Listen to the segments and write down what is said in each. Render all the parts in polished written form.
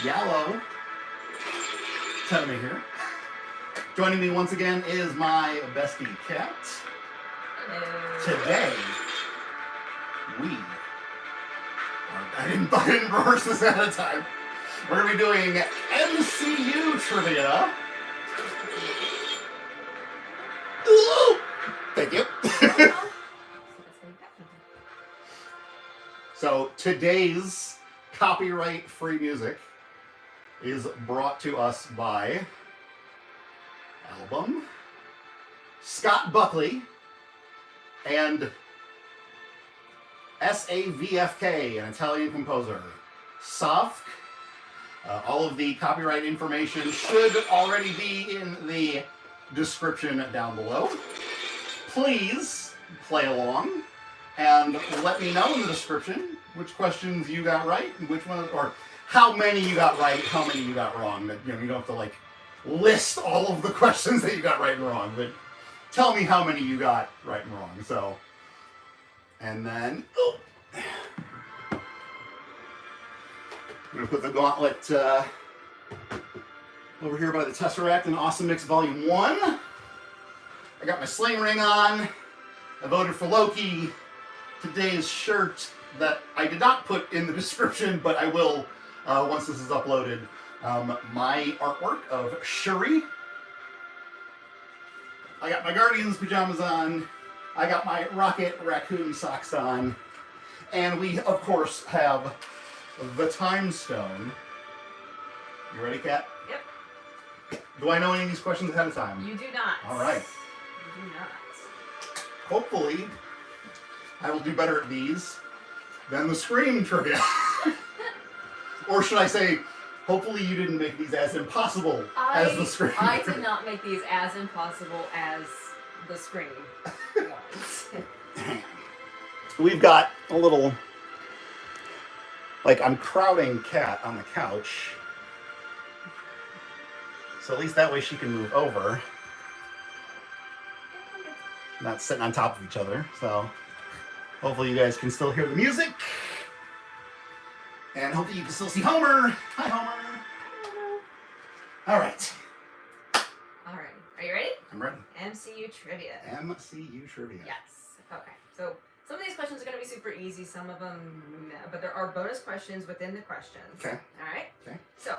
Yellow. TENIME here. Joining me once again is my bestie cat. Today, I didn't rehearse this ahead of time. We're going to be doing MCU trivia. Ooh, thank you. So today's copyright-free music is brought to us by Album, Scott Buckley, and SAVFK, an Italian composer. Soft. All of the copyright information should already be in the description down below. Please play along and let me know in the description which questions you got right and which ones, or how many you got right, how many you got wrong. That, you know, you don't have to like list all of the questions that you got right and wrong, but tell me how many you got right and wrong. So, and then I'm gonna put the gauntlet over here by the Tesseract in Awesome Mix Volume 1. I got my sling ring on. I voted for Loki. Today's shirt that I did not put in the description, but I will once this is uploaded. My artwork of Shuri. I got my Guardians pajamas on. I got my Rocket Raccoon socks on. And we, of course, have the Time Stone. You ready, Kat? Yep. Do I know any of these questions ahead of time? You do not. All right. You do not. Hopefully, I will do better at these than the Scream trivia. Or should I say, hopefully you didn't make these as impossible as the Scream. I did not make these as impossible as the Scream ones. We've got a little, like I'm crowding Kat on the couch. So at least that way she can move over. Not sitting on top of each other. So hopefully you guys can still hear the music. And hopefully you can still see Homer. Hi, Homer. Hello. All right. All right. Are you ready? I'm ready. MCU trivia. MCU trivia. Yes. Okay. So some of these questions are going to be super easy. Some of them, no, but there are bonus questions within the questions. Okay. All right. Okay. So,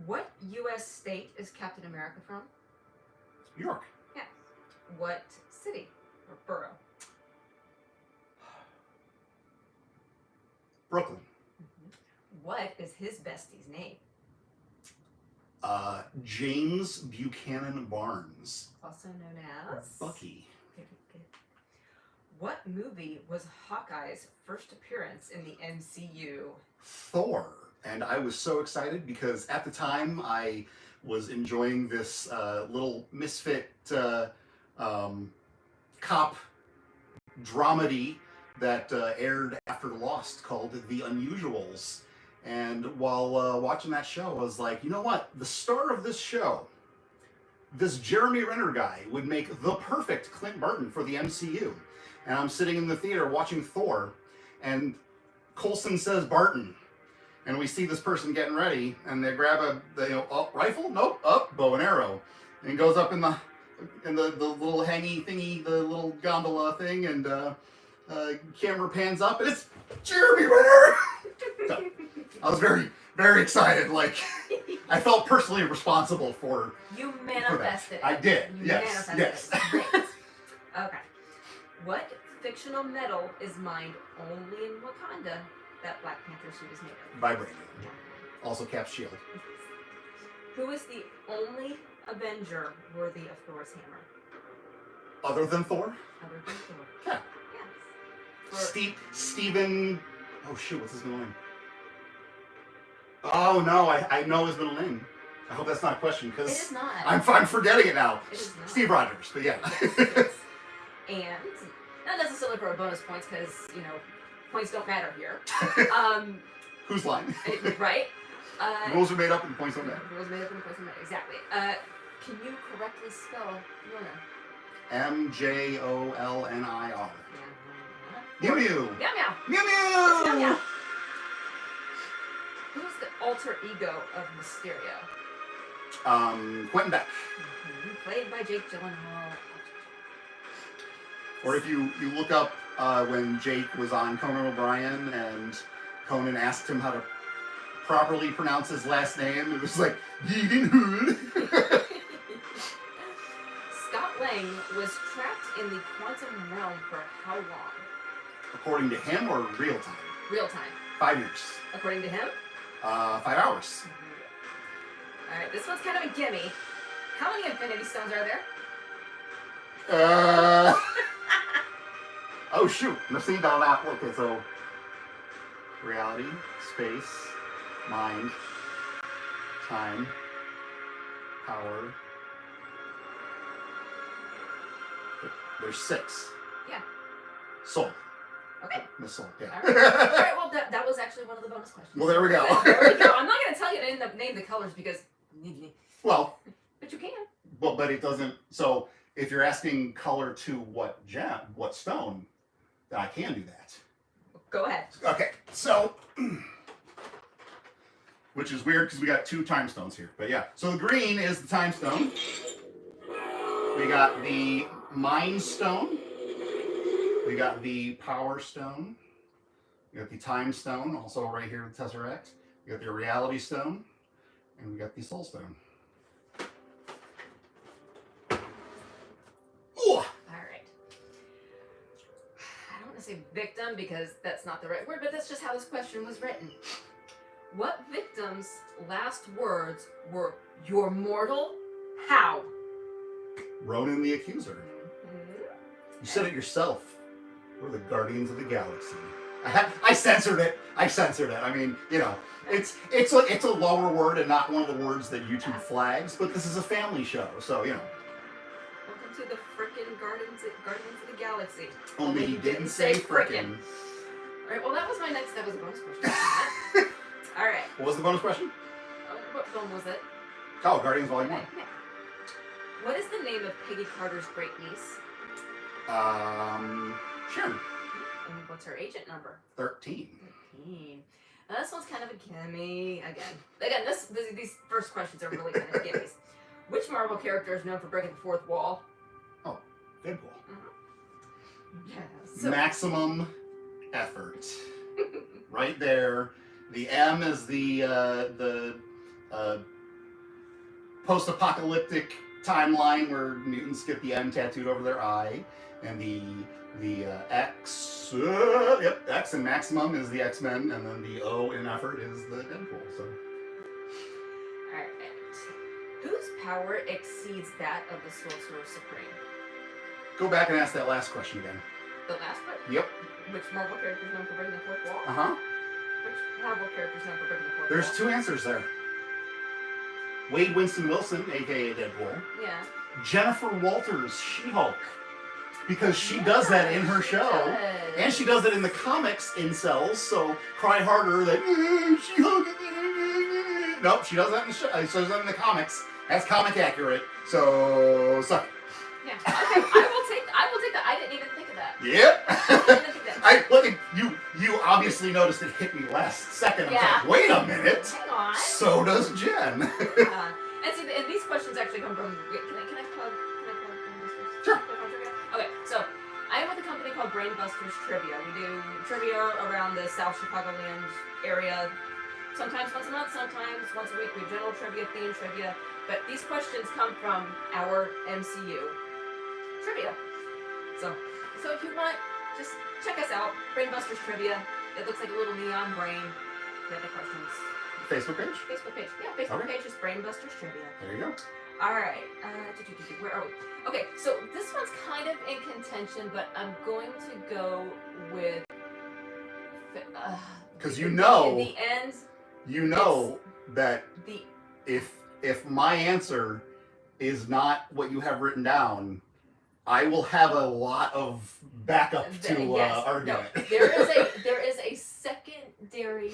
what U.S. state is Captain America from? New York. Yeah. What city or borough? Brooklyn. What is his bestie's name? James Buchanan Barnes. Also known as Bucky. What movie was Hawkeye's first appearance in the MCU? Thor. And I was so excited because at the time I was enjoying this little misfit cop dramedy that aired after Lost called The Unusuals. And while watching that show, I was like, you know what? The star of this show, this Jeremy Renner guy, would make the perfect Clint Barton for the MCU. And I'm sitting in the theater watching Thor, and Coulson says Barton. And we see this person getting ready, and they grab a rifle? Nope, up, bow and arrow. And he goes up in the little hangy thingy, the little gondola thing, and camera pans up, and it's Jeremy Renner! So, I was very, very excited. Like, I felt personally responsible for. You manifested it. I did. You yes. manifested Yes. it. Great. Okay. What fictional metal is mined only in Wakanda that Black Panther suit is made of? Vibranium. Also Cap's shield. Who is the only Avenger worthy of Thor's hammer? Other than Thor? Other than Thor. Yeah. Yes. Steven. Oh shoot! What's his middle name? Oh no! I know his middle name. I hope that's not a question because it is not. I'm forgetting it now. It is not. Steve Rogers, but yeah. Yes. And not necessarily for bonus points because points don't matter here. Whose line? Right. Rules are made up and points don't matter. Rules made up and points don't matter. Exactly. Can you correctly spell Mjolnir? MJOLNIR. Yeah. Mew Mew. Meow meow. Mew Meow Mew. meow. Who is the alter ego of Mysterio? Quentin Beck. Played by Jake Gyllenhaal. Or if you look up when Jake was on Conan O'Brien and Conan asked him how to properly pronounce his last name, it was like Yeedenhood. Scott Lang was trapped in the quantum realm for how long? According to him or real time? Real time. 5 years. According to him? 5 hours. Alright, this one's kind of a gimme. How many Infinity Stones are there? Oh shoot, machine down that. Okay, so reality, space, mind, time, power. There's 6. Yeah. Soul. Okay. The soul, yeah. Alright, well that was actually one of the bonus questions. Well, there we go. There we go. I'm not going to tell you to name the colors because... Well... But you can. Well, but it doesn't... So, if you're asking color to what gem, what stone, then I can do that. Go ahead. Okay, so... Which is weird because we got 2 time stones here. But yeah, so the green is the time stone. We got the mind stone. We got the power stone. We got the time stone, also right here with Tesseract. We got the reality stone. And we got the soul stone. Ooh. All right. I don't want to say victim because that's not the right word, but that's just how this question was written. What victim's last words were, "You're mortal"? How? Ronan the Accuser. You said it yourself. We're the Guardians of the Galaxy. I censored it. I mean, you know, it's a lower word and not one of the words that YouTube flags, but this is a family show, so you know. Welcome to the frickin' Guardians of the Galaxy. Only he didn't say frickin'. All right. Well, that was a bonus question. All right. What was the bonus question? What film was it? Oh, Guardians Volume 1. Yeah. What is the name of Peggy Carter's great niece? Sharon. And what's her agent number? 13. 13. Now, this one's kind of a gimme. Again, these first questions are really kind of gimmies. Which Marvel character is known for breaking the fourth wall? Oh, Deadpool. Yeah. So. Maximum effort. Right there. The M is the post-apocalyptic timeline where mutants get the M tattooed over their eye, and the X, X in Maximum is the X-Men, and then the O in effort is the Deadpool. So. All right. Whose power exceeds that of the Sorcerer Supreme? Go back and ask that last question again. The last question. Yep. Which Marvel character is known for breaking the fourth wall? Which Marvel character is known for breaking the fourth wall? There's 2 answers there. Wade Winston Wilson, aka Deadpool. Yeah. Jennifer Walters, She-Hulk. Because she does that in her show. And she does it in the comics incels, so cry harder that She-Hulk. Nope, she does that in the show. She does that in the comics. That's comic accurate. So suck it. Yeah. Okay. I will take that. I didn't even think of that. Yep. I didn't think of that. Look at you obviously noticed it hit me last second. Yeah. I was like, wait a minute. Hang on. So does Jen. And see, and these questions actually come from. Can I plug Brainbusters? Sure. Okay, so I am with a company called Brainbusters Trivia. We do trivia around the South Chicagoland area. Sometimes once a month, sometimes once a week. We have general trivia, theme trivia. But these questions come from our MCU trivia. So if you want, just check us out. Brainbusters Trivia. It looks like a little neon brain. We have the questions. Facebook page? Facebook page. Yeah, Facebook page is Brainbusters Trivia. There you go. All right. Where are we? Okay, so this one's kind of in contention, but I'm going to go with... Because you know... In the end... You know that the if my answer is not what you have written down, I will have a lot of backup to argument. No, there is a secondary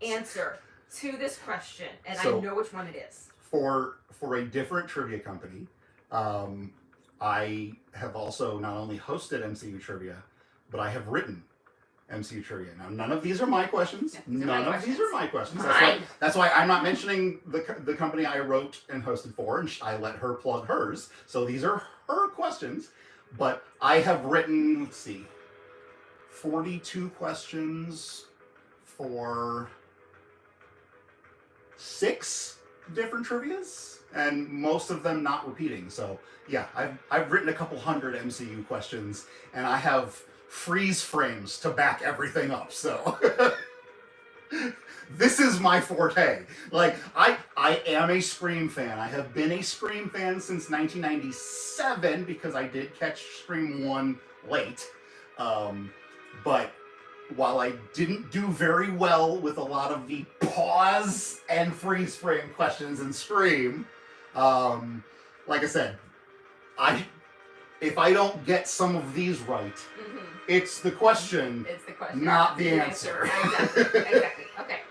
answer to this question, and so, I know which one it is. For a different trivia company, I have also not only hosted MCU trivia, but I have written MCU trivia. Now, none of these are my questions. Yeah, these are my questions. Mine. That's why I'm not mentioning the company I wrote and hosted for, and I let her plug hers. So these are her questions. But I have written, let's see, 42 questions for 6 different trivias, and most of them not repeating. So yeah, I've written a couple hundred MCU questions, and I have freeze frames to back everything up. So this is my forte. Like I am a Scream fan. I have been a Scream fan since 1997 because I did catch Scream 1 late. But while I didn't do very well with a lot of the pause and freeze frame questions in Scream, like I said, if I don't get some of these right, it's the question, not the answer. Exactly. Exactly. Okay.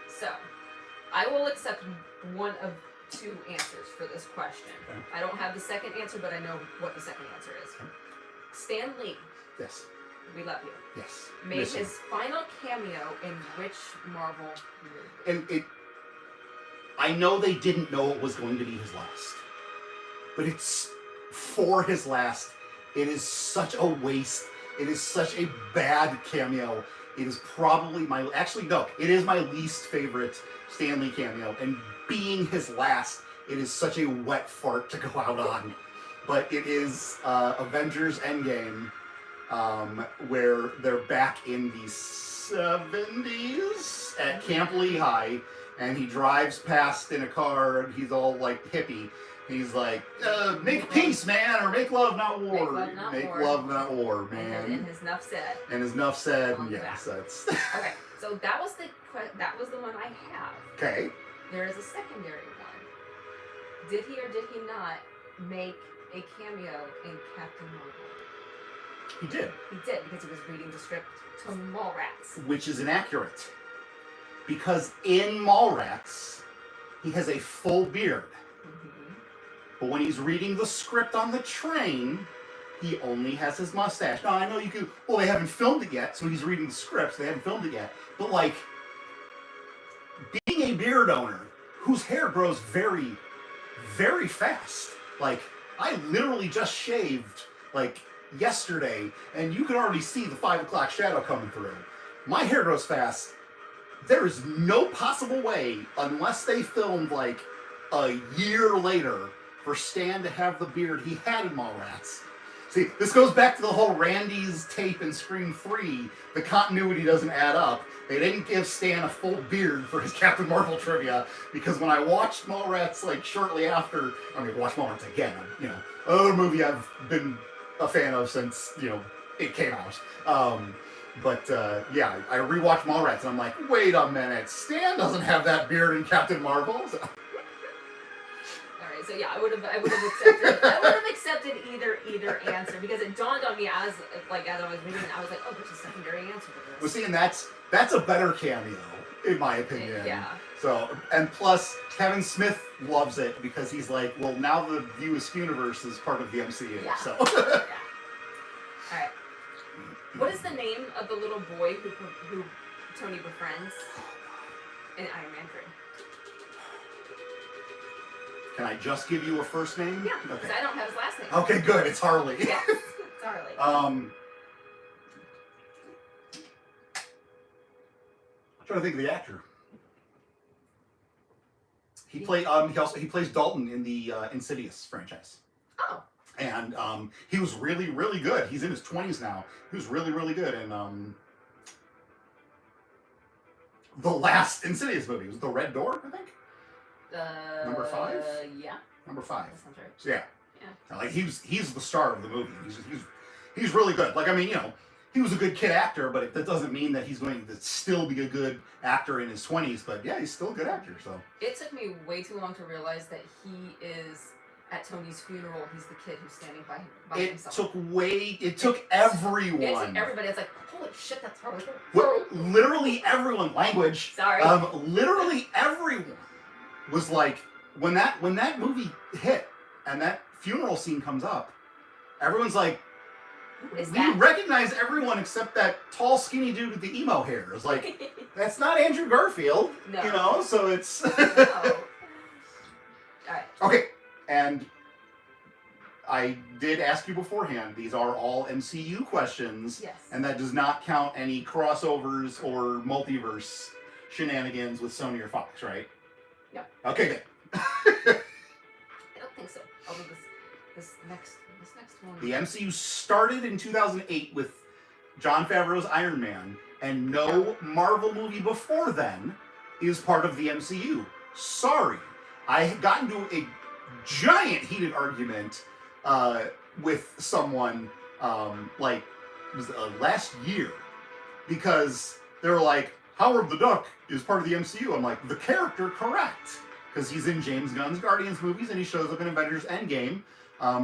So, I will accept one of 2 answers for this question. Okay. I don't have the second answer, but I know what the second answer is. Okay. Stan Lee. Yes. We love you. Yes. Made his final cameo in which Marvel movie? And I know they didn't know it was going to be his last, but it's for his last. It is such a waste. It is such a bad cameo. It is probably it is my least favorite Stan Lee cameo. And being his last, it is such a wet fart to go out on. But it is Avengers Endgame, where they're back in the 70s at Camp Lehigh, and he drives past in a car, and he's all like hippie. He's like, make peace, man, or make love, not war. Make love, not war, man. And his enough said. And his enough said, yes, that's... Okay, so that was the one I have. Okay. There is a secondary one. Did he or did he not make a cameo in Captain Marvel? He did. He did, because he was reading the script to Mallrats. Which is inaccurate. Because in Mallrats, he has a full beard. But when he's reading the script on the train, he only has his mustache. Now, I know you could... Well, they haven't filmed it yet, so he's reading the scripts. They haven't filmed it yet. But, like, being a beard owner whose hair grows very, very fast. Like, I literally just shaved, like, yesterday, and you can already see the 5 o'clock shadow coming through. My hair grows fast. There is no possible way, unless they filmed, like, a year later, for Stan to have the beard he had in Mallrats. See, this goes back to the whole Randy's tape in Scream 3. The continuity doesn't add up. They didn't give Stan a full beard for his Captain Marvel trivia, because when I watched Mallrats, like, shortly after, I'm going to watch Mallrats again, you know, another movie I've been a fan of since, you know, it came out. Yeah, I rewatched Mallrats, and I'm like, wait a minute, Stan doesn't have that beard in Captain Marvel? So, so yeah, I would have accepted either answer, because it dawned on me as I was reading it, I was like, oh, there's a secondary answer to this. Well, see, and that's a better cameo, in my opinion. Yeah. So, and plus, Kevin Smith loves it because he's like, well, now the View Askew universe is part of the MCU. Yeah. So. Yeah. All right. What is the name of the little boy who Tony befriends in Iron Man 3? Can I just give you a first name? Yeah, because I don't have his last name. Okay, good. It's Harley. Yes, it's Harley. I'm trying to think of the actor. He plays Dalton in the Insidious franchise. Oh. And he was really, really good. He's in his 20s now. He was really, really good in the last Insidious movie. It was The Red Door, I think. Number 5? Yeah. Number 5. That sounds right. So, yeah. Like he's the star of the movie. He's really good. Like, I mean, you know, he was a good kid actor, but that doesn't mean that he's going to still be a good actor in his 20s. But yeah, he's still a good actor. So it took me way too long to realize that he is at Tony's funeral. He's the kid who's standing by himself. It took everyone. It took everybody. It's like, holy shit, that's Harley. Well, literally everyone. Language. Sorry. Literally everyone was like, when that movie hit and that funeral scene comes up, everyone's like, we recognize everyone except that tall, skinny dude with the emo hair. It's like, that's not Andrew Garfield. No. You know, so it's... No. All right. Okay, and I did ask you beforehand, these are all MCU questions, Yes. and that does not count any crossovers or multiverse shenanigans with Sony or Fox, right? Yep. Okay, good. I don't think so. Although this next one. The MCU started in 2008 with Jon Favreau's Iron Man, and no Marvel movie before then is part of the MCU. Sorry. I got into a giant heated argument with someone like it was last year because they were like, Howard the Duck is part of the MCU. I'm like, the character, correct, because he's in James Gunn's Guardians movies and he shows up in Avengers Endgame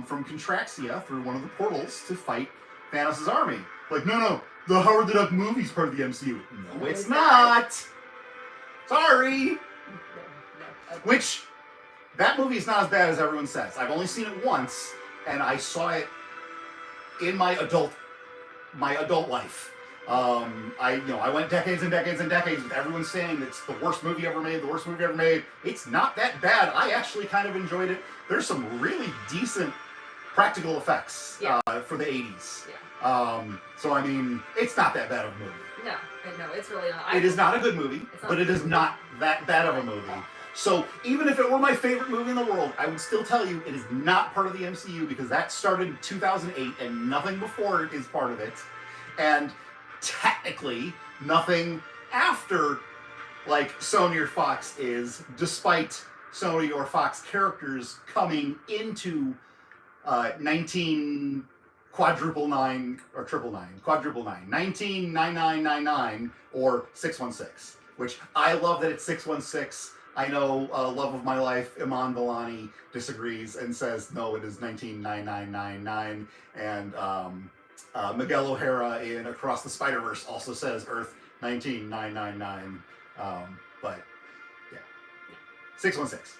from Contraxia through one of the portals to fight Thanos' army. Like, no, the Howard the Duck movie's part of the MCU. No, it's not. Sorry. No. Which, that movie is not as bad as everyone says. I've only seen it once, and I saw it in my adult life. I went decades and decades and decades with everyone saying it's the worst movie ever made. It's not that bad. I actually kind of enjoyed it. There's some really decent practical effects for the 80s. Yeah. So I mean, it's not that bad of a movie. No, it's really not. It is not a good movie, but it is not that bad of a movie. So even if it were my favorite movie in the world, I would still tell you it is not part of the MCU because that started in 2008 and nothing before it is part of it. And technically, nothing after like Sony or Fox is, despite Sony or Fox characters coming into 1999 or 616, which I love that it's 616. I know love of my life, Iman Vellani, disagrees and says, no, it is 199999. And Miguel O'Hara in Across the Spider-Verse also says Earth 19999. But, yeah. 616.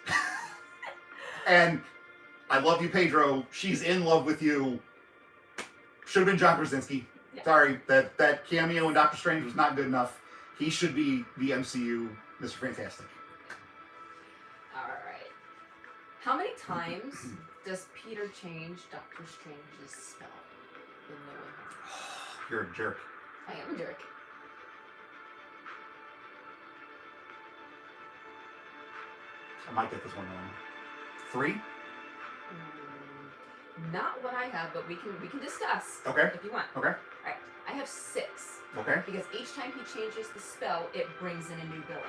And I love you, Pedro. She's in love with you. Should have been John Krasinski. Yeah. Sorry, that cameo in Doctor Strange was not good enough. He should be the MCU Mr. Fantastic. Alright. How many times does Peter change Doctor Strange's spell in No Way Home? You're a jerk. I am a jerk. I might get this one wrong. 3? Not what I have, but we can discuss. Okay. If you want. Okay. Alright. I have 6. Okay. Because each time he changes the spell, it brings in a new villain.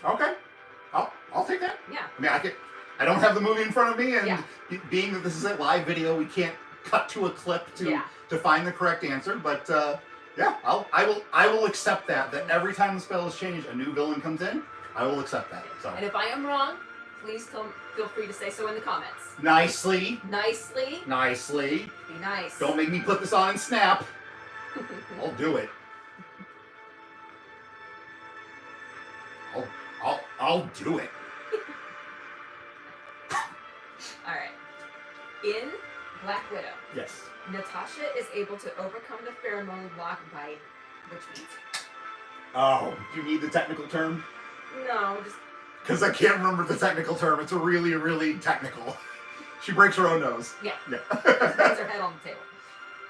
Okay. I'll take that. Yeah. I mean, I don't have the movie in front of me, and Yeah. being that this is a live video, we can't cut to a clip to find the correct answer. But yeah, I will accept that every time the spell is changed, a new villain comes in. I will accept that. So. And if I am wrong, please feel free to say so in the comments. Nicely. Nicely. Be nice. Don't make me put this on and snap. I'll do it. I'll do it. Alright. In Black Widow, Yes. Natasha is able to overcome the pheromone block by which means? Oh, do you need the technical term? No, just Because I can't remember the technical term. It's a really, really technical. She breaks her own nose. yeah. Yeah. Bangs her head on the table.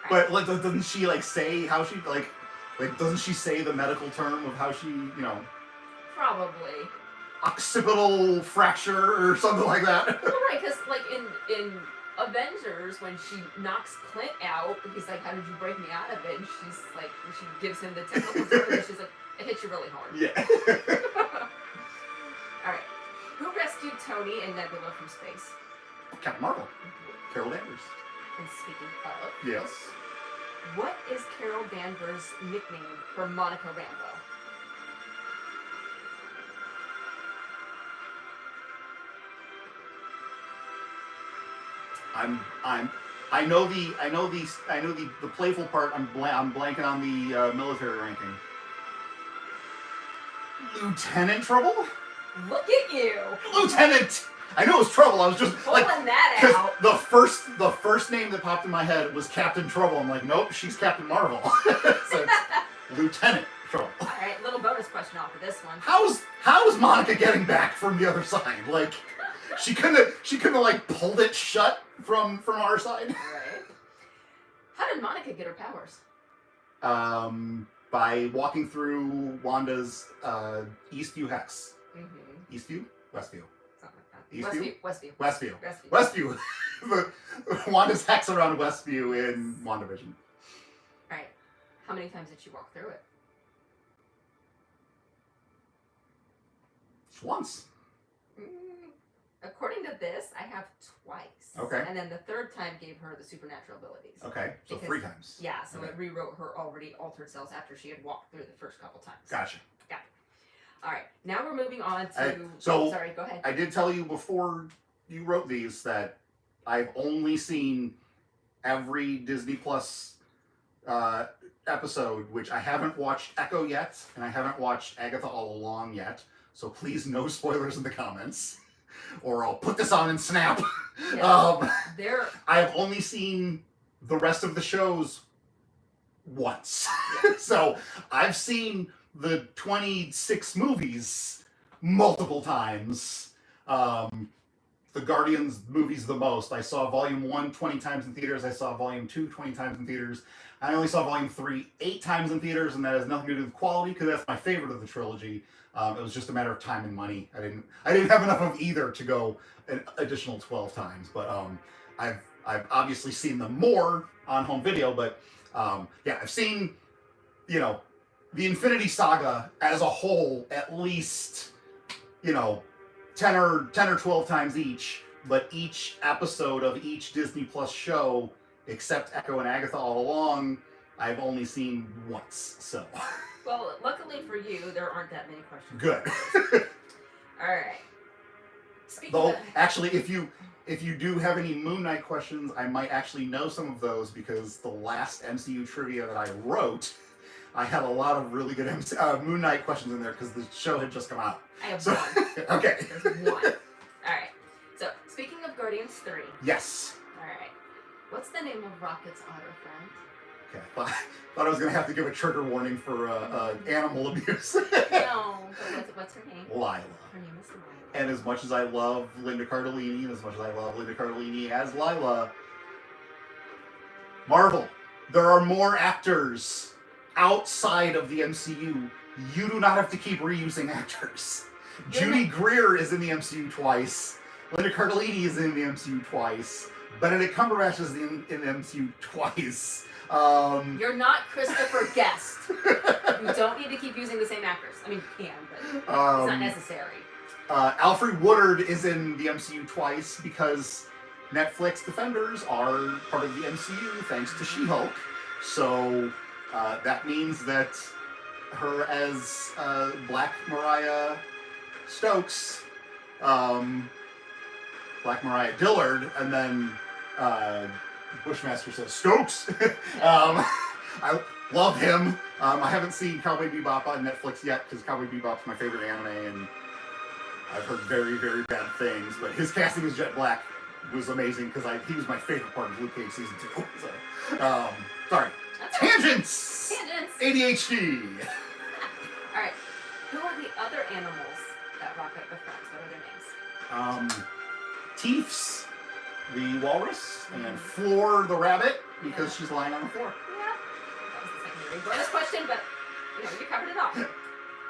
But like, doesn't she like say how she like doesn't she say the medical term of how she, Probably. occipital fracture or something like that? Well, right, because like in Avengers, when she knocks Clint out, he's like, "How did you break me out of it?" And she's like, she gives him the technical term, and she's like, "It hit you really hard." Yeah. All right. Who rescued Tony and Nebula from space? Captain Marvel. Carol Danvers. And speaking of, Yes. what is Carol Danvers' nickname for Monica Rambeau? I know the playful part. I'm blanking on the military ranking. Lieutenant Trouble? Look at you! Lieutenant! I know it's Trouble. I was just Pulling like, that out. the first name that popped in my head was Captain Trouble. I'm like, nope, she's Captain Marvel. So it's Lieutenant Trouble. All right, little bonus question off of this one. How is Monica getting back from the other side? Like, She couldn't have like pulled it shut from our side. Right. How did Monica get her powers? By walking through Wanda's Eastview hex. Mm-hmm. Eastview? Westview. Something like that. Eastview? Westview. Westview. Wanda's hex around Westview in WandaVision. Right. How many times did she walk through it? Just once. According to this, I have twice. Okay. And then the third time gave her the supernatural abilities. Okay, so Because- 3 times. Yeah, so Okay. it rewrote her already altered selves after she had walked through the first couple times. Gotcha. All right, now we're moving on to. Sorry, go ahead. I did tell you before you wrote these that I've only seen every Disney Plus episode, which I haven't watched Echo yet, and I haven't watched Agatha All Along yet. So please, no spoilers in the comments, or I'll put this on and snap. Yeah, I have only seen the rest of the shows once, so I've seen the 26 movies multiple times. The Guardians movies the most. I saw Volume 1 20 times in theaters. I saw Volume 2 20 times in theaters. I only saw Volume 3 8 times in theaters, and that has nothing to do with quality because that's my favorite of the trilogy. It was just a matter of time and money. I didn't have enough of either to go an additional 12 times. But I've obviously seen them more on home video. But yeah, I've seen, the Infinity Saga as a whole at least, 10 or 12 times each. But each episode of each Disney Plus show, except Echo and Agatha All Along, I've only seen once. So. Well, luckily for you, there aren't that many questions. Good. All right. Though, actually, if you do have any Moon Knight questions, I might actually know some of those because the last MCU trivia that I wrote, I had a lot of really good Moon Knight questions in there because the show had just come out. I have So, one. okay. There's one. All right. So, speaking of Guardians 3. Yes. All right. What's the name of Rocket's otter friend? Okay. Thought I was going to have to give a trigger warning for animal abuse. No, but what's her name? Lila. Her name is Lila. And as much as I love Linda Cardellini, and as much as I love Linda Cardellini as Lila, Marvel, there are more actors outside of the MCU. You do not have to keep reusing actors. Judy Greer is in the MCU twice. Linda Cardellini is in the MCU twice. Benedict Cumberbatch is in the MCU twice. You're not Christopher Guest. You don't need to keep using the same actors. I mean, you can, but it's not necessary. Alfred Woodard is in the MCU twice because Netflix Defenders are part of the MCU thanks to She-Hulk. So that means that her as Black Mariah Stokes, Black Mariah Dillard, and then Bushmaster says Stokes. I love him. I haven't seen Cowboy Bebop on Netflix yet because Cowboy Bebop's my favorite anime, and I've heard very, very bad things. But his casting as Jet Black was amazing because he was my favorite part of Luke Cage season 2. So, sorry. Tangents. ADHD. All right. Who are the other animals that Rocket befriends? What are their names? Teefs, the walrus, and Floor the rabbit because she's lying on the floor. Yeah. That was the secondary bonus question, but you covered it all. All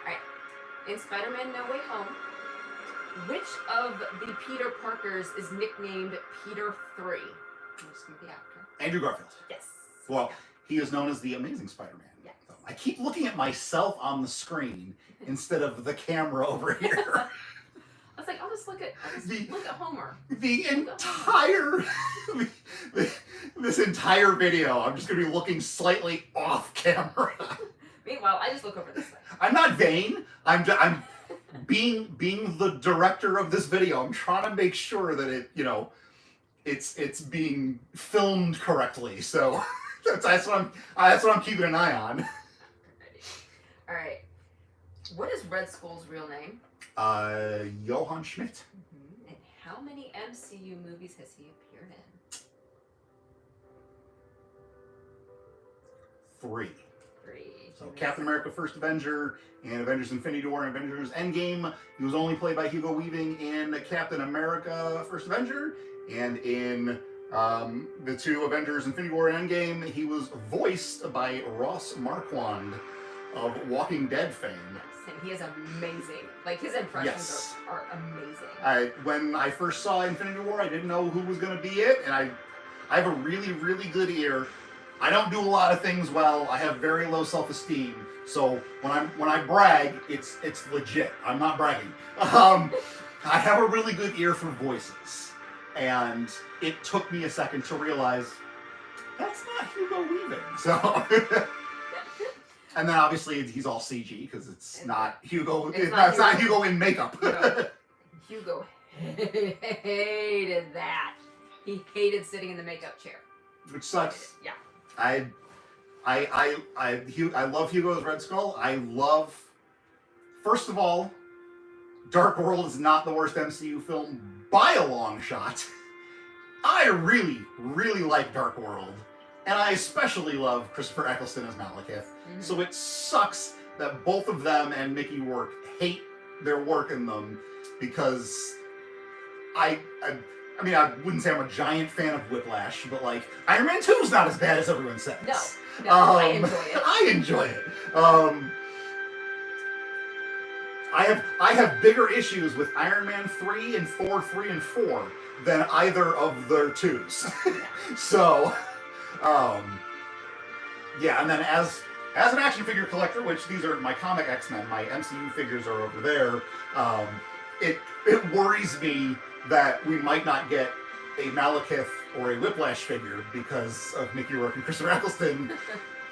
right. In Spider-Man No Way Home, which of the Peter Parkers is nicknamed Peter 3? Just give the actor. Andrew Garfield. Yes. Well, he is known as the Amazing Spider-Man. Yeah. So I keep looking at myself on the screen instead of the camera over here. I was like, I'll just look at Homer. The entire this entire video, I'm just gonna be looking slightly off camera. Meanwhile, I just look over this way. I'm not vain. I'm being the director of this video. I'm trying to make sure that it's being filmed correctly. So that's what I'm keeping an eye on. All right. What is Red Skull's real name? Johann Schmidt. And how many MCU movies has he appeared in? 3. So Captain America: First Avenger, and Avengers: Infinity War, and Avengers: Endgame. He was only played by Hugo Weaving in Captain America: First Avenger, and in the two Avengers: Infinity War and Endgame, he was voiced by Ross Marquand of Walking Dead fame. And he is amazing. Like, his impressions are amazing. When I first saw Infinity War, I didn't know who was going to be it, and I have a really, really good ear. I don't do a lot of things well. I have very low self-esteem, so when I brag, it's legit. I'm not bragging. I have a really good ear for voices, and it took me a second to realize that's not Hugo Weaving. So. And then obviously he's all CG because it's not Hugo. It's not Hugo in makeup. Hugo hated that. He hated sitting in the makeup chair. Which sucks. Yeah. I love Hugo's Red Skull. First of all, Dark World is not the worst MCU film by a long shot. I really, really like Dark World. And I especially love Christopher Eccleston as Malekith. Mm-hmm. So it sucks that both of them and Mickey Rourke hate their work in them, because I wouldn't say I'm a giant fan of Whiplash, but like Iron Man 2 is not as bad as everyone says. No, I enjoy it. I enjoy it. I have bigger issues with Iron Man 3 and Thor 3 and 4 than either of their twos. So. Yeah, and then as an action figure collector, which these are my comic X-Men, my MCU figures are over there, it worries me that we might not get a Malekith or a Whiplash figure because of Mickey Rourke and Christopher Eccleston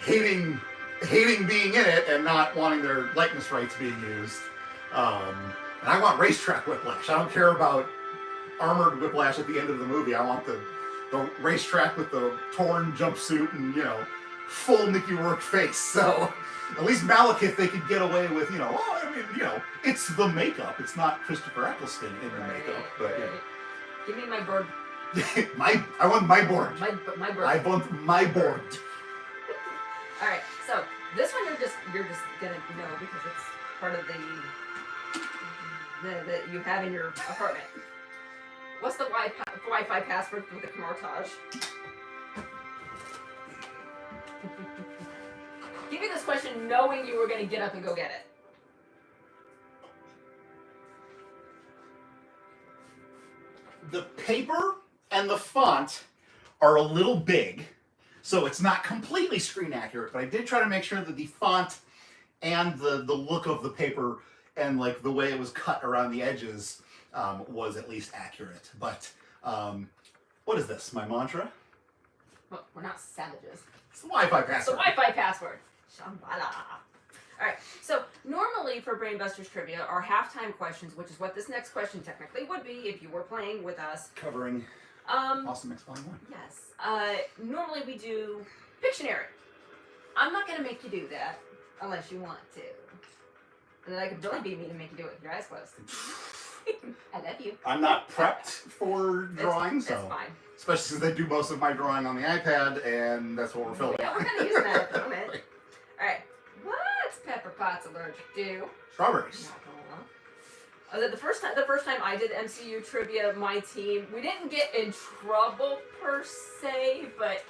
hating being in it and not wanting their likeness rights being used. And I want racetrack Whiplash. I don't care about armored Whiplash at the end of the movie. I want the racetrack with the torn jumpsuit and, full Mickey Rourke face. So at least Malekith they could get away with, it's the makeup. It's not Christopher Eccleston in the makeup. But give me my bird. I want my board. My bird. I want my board. All right. So this one you're just gonna know because it's part of the you have in your apartment. What's the Wi-Fi password for the Patronage? Give me this question knowing you were going to get up and go get it. The paper and the font are a little big, so it's not completely screen accurate, but I did try to make sure that the font and the look of the paper and like the way it was cut around the edges was at least accurate. But what is this? My mantra? Well, we're not savages. It's the Wi-Fi password. It's the Wi-Fi password. Shambhala. All right. So normally for Brainbusters Trivia, our halftime questions, which is what this next question technically would be if you were playing with us. Covering Awesome X Volume 1. Yes. Normally we do Pictionary. I'm not going to make you do that unless you want to. And then I could really be mean and make you do it with your eyes closed. I love you. I'm not prepped for drawing, so. That's fine. Especially since I do most of my drawing on the iPad, and that's what we're filming. Yeah, we're kind of using that at the moment. All right. What's Pepper Potts allergic to? Strawberries. The first time I did MCU trivia, my team, we didn't get in trouble per se, but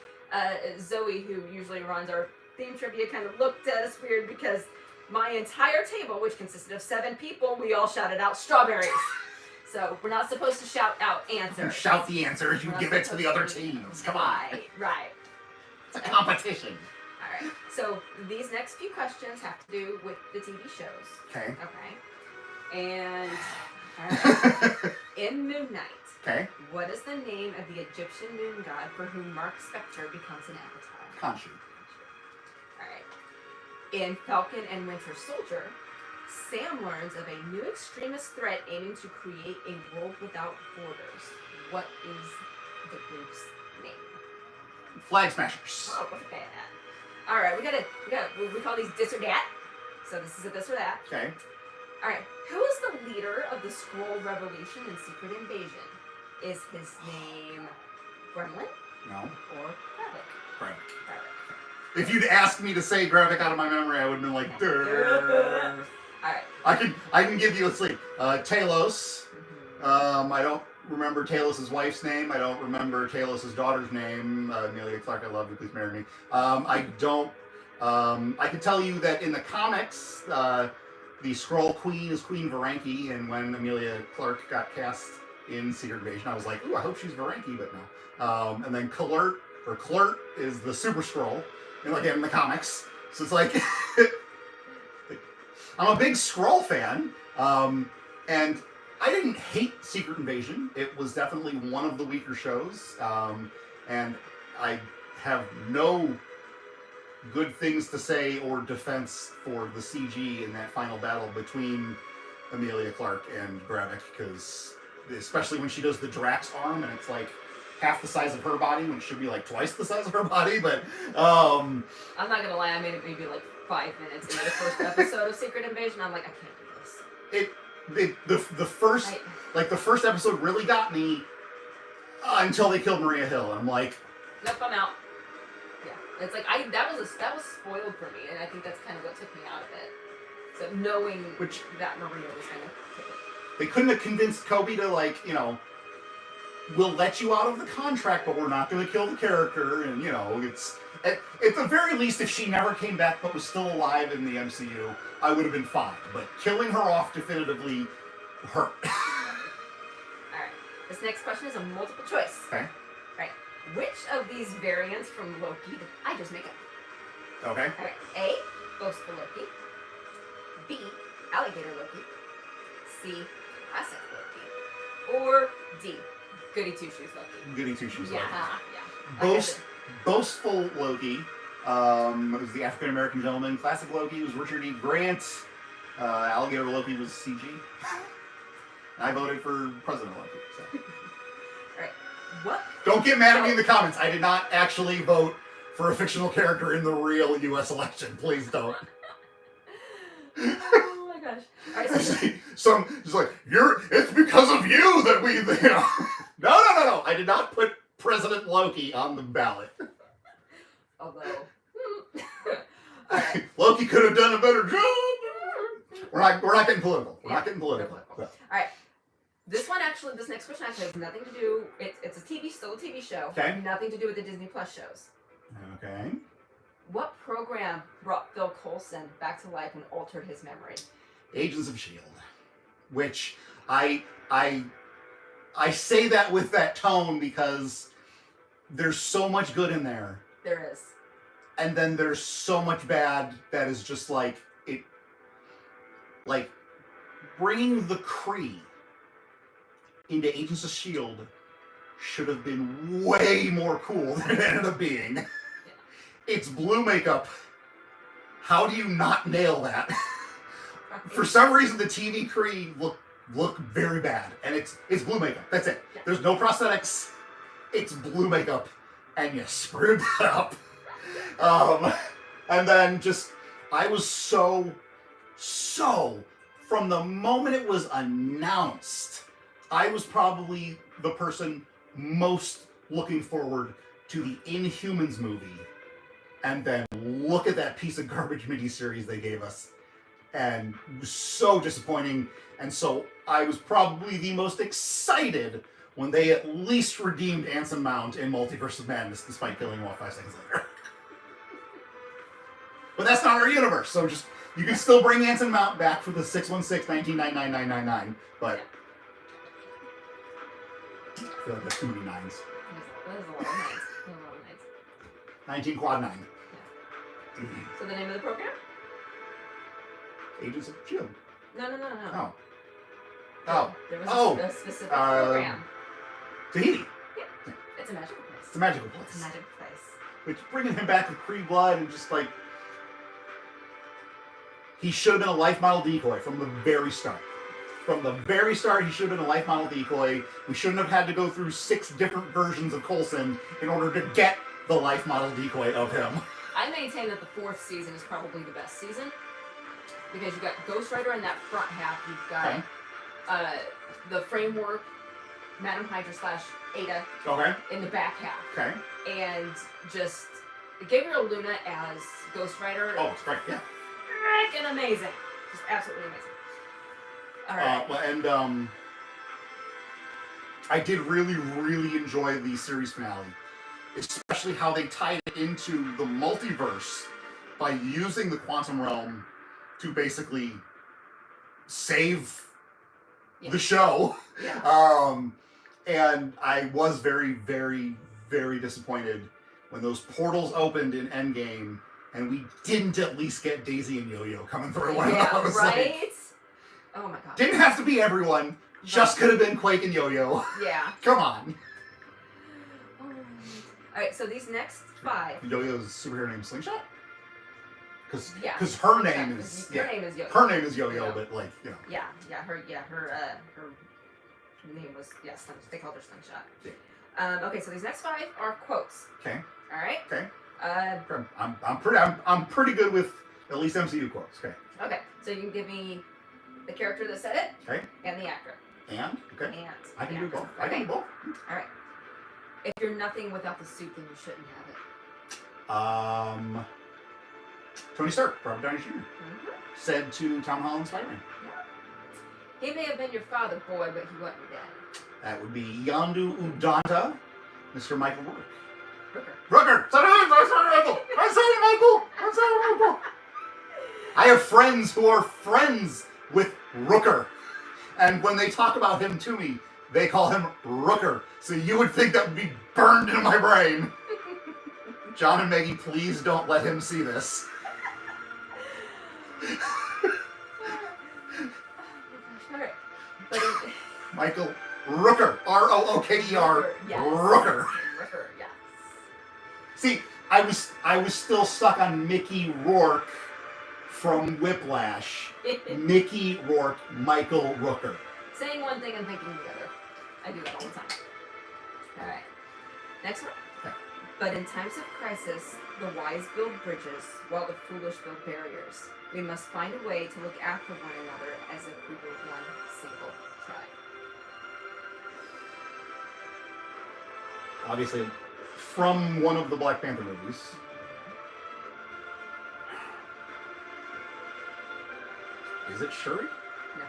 Zoe, who usually runs our theme trivia, kind of looked at us weird because my entire table, which consisted of 7 people, we all shouted out strawberries. So we're not supposed to shout out answers. You shout the answers, you give it to the other teams. Come on. Right. It's a competition. All right. So these next few questions have to do with the TV shows. Okay. And all right. In Moon Knight. Okay. What is the name of the Egyptian moon god for whom Mark Spector becomes an avatar? Khonshu. All right. In Falcon and Winter Soldier, Sam learns of a new extremist threat aiming to create a world without borders. What is the group's name? Flag Smashers. Oh, look at that. All right, we call these this or that. So this is a this or that. Okay. All right, who is the leader of the Skrull Revolution and Secret Invasion? Is his name Gremlin? No. Or Gravik? Gravik. If you'd asked me to say Gravik out of my memory, I would have been like, Durr. Alright. I can give you, let's see, Talos. I don't remember Talos' wife's name. I don't remember Talos' daughter's name. Amelia Clark, I love you, please marry me. I don't, I can tell you that in the comics, the Skrull Queen is Queen Varanki, and when Amelia Clark got cast in Secret Invasion, I was like, ooh, I hope she's Varanki, but no. And then Kl'rt is the Super Skrull, in the comics. So it's like, I'm a big Skrull fan, and I didn't hate Secret Invasion. It was definitely one of the weaker shows, and I have no good things to say or defense for the CG in that final battle between Amelia Clark and Gravik, because especially when she does the Drax arm and it's like half the size of her body when it should be like twice the size of her body, but I'm not gonna lie, I made it maybe like 5 minutes into the first episode of Secret Invasion. I'm like, I can't do this. The first episode really got me until they killed Maria Hill, and I'm like, nope, I'm out. Yeah, it's like that was spoiled for me, and I think that's kind of what took me out of it. So knowing that Maria was gonna kill it. They couldn't have convinced Kobe to we'll let you out of the contract, but we're not going to kill the character, and it's at the very least, if she never came back but was still alive in the MCU, I would have been fine. But killing her off definitively hurt. Alright, this next question is a multiple choice. Okay. Right. Which of these variants from Loki did I just make up? Okay. Alright, A, Boastful Loki. B, Alligator Loki. C, Classic Loki. Or D, Goody Two-Shoes Loki. Goody Two-Shoes Loki. Yeah. Boastful Loki was the African American gentleman. Classic Loki was Richard E. Grant. Alligator Loki was CG. I voted for President Loki. So. Alright. What? Don't get mad at me in the comments. I did not actually vote for a fictional character in the real U.S. election. Please don't. Oh my gosh. Alright, so just like, it's because of you that we, No. I did not put President Loki on the ballot. Although. Right. Loki could have done a better job. We're not getting political. We're not getting political. Alright. This next question actually has nothing to do, it's still a TV show. Okay. Nothing to do with the Disney Plus shows. Okay. What program brought Phil Coulson back to life and altered his memory? Agents of S.H.I.E.L.D. Which I say that with that tone because there's so much good in there. There is. And then there's so much bad that is just like bringing the Kree into Agents of S.H.I.E.L.D. should have been way more cool than it ended up being. Yeah. It's blue makeup. How do you not nail that? For some reason, the TV Kree look very bad, and it's blue makeup. That's it. Yeah. There's no prosthetics. It's blue makeup, and you screwed that up. And then I was so from the moment it was announced, I was probably the person most looking forward to the Inhumans movie, and then look at that piece of garbage miniseries they gave us. And it was so disappointing, and so I was probably the most excited when they at least redeemed Anson Mount in Multiverse of Madness, despite killing him off 5 seconds later. But that's not our universe, so you can still bring Anson Mount back for the 616-1999-9999, but I feel like that's too many nines. That is a lot of nines. 19 quad 9. Yeah. So the name of the program? Agents of S.H.I.E.L.D. No. Oh. There was a specific program. Tahiti. Yeah. It's a magical place. It's a magical place. It's a magical place. Which, bringing him back with Kree blood and he should have been a life model decoy from the very start. From the very start, he should have been a life model decoy. We shouldn't have had to go through 6 different versions of Coulson in order to get the life model decoy of him. I maintain that the 4th season is probably the best season. Because you've got Ghost Rider in that front half, you've got the Framework, Madam Hydra / Ada Okay. in the back half. Okay. And just Gabriel Luna as Ghost Rider. Oh, it's great. Yeah. Freaking amazing. Just absolutely amazing. All right. And I did really, really enjoy the series finale, especially how they tied it into the multiverse by using the quantum realm to basically save the show. Yeah. And I was very, very, very disappointed when those portals opened in Endgame and we didn't at least get Daisy and Yo-Yo coming through. Yeah, I was right? like, oh my god. Didn't have to be everyone. Just could have been Quake and Yo-Yo. Yeah. Come on. Alright, so these next 5. Yo-Yo's superhero name Slingshot? Because yeah. her name is... Her name is Yo-Yo. Her name is Yo-Yo, but like, you know. Yeah, her name was, they called her Slingshot. Yeah. Okay, so these next 5 are quotes. Okay. Alright? Okay. I'm pretty good with at least MCU quotes. Okay. Okay, so you can give me the character that said it. Okay. And the actor. And? Okay. And I can do both. Okay. I can do both. Alright. If you're nothing without the suit, then you shouldn't have it. Tony Stark, Robert Downey Jr. said to Tom Holland's Spider-Man. Yeah. He may have been your father, boy, but he wasn't your dad. That would be Yondu Udonta, Mr. Michael Rourke. Rooker. I'm sorry, Michael. I have friends who are friends with Rooker. And when they talk about him to me, they call him Rooker. So you would think that would be burned into my brain. John and Maggie, please don't let him see this. Alright. Michael Rooker. R-O-O-K-E-R. Yes. Rooker. Rooker, yeah. See, I was still stuck on Mickey Rourke from Whiplash. Mickey Rourke, Michael Rooker. Saying one thing and thinking the other. I do that all the time. Alright. Next one. Okay. But in times of crisis, the wise build bridges, while the foolish build barriers. We must find a way to look after one another as if we were one single tribe. Obviously, from one of the Black Panther movies. Is it Shuri? No.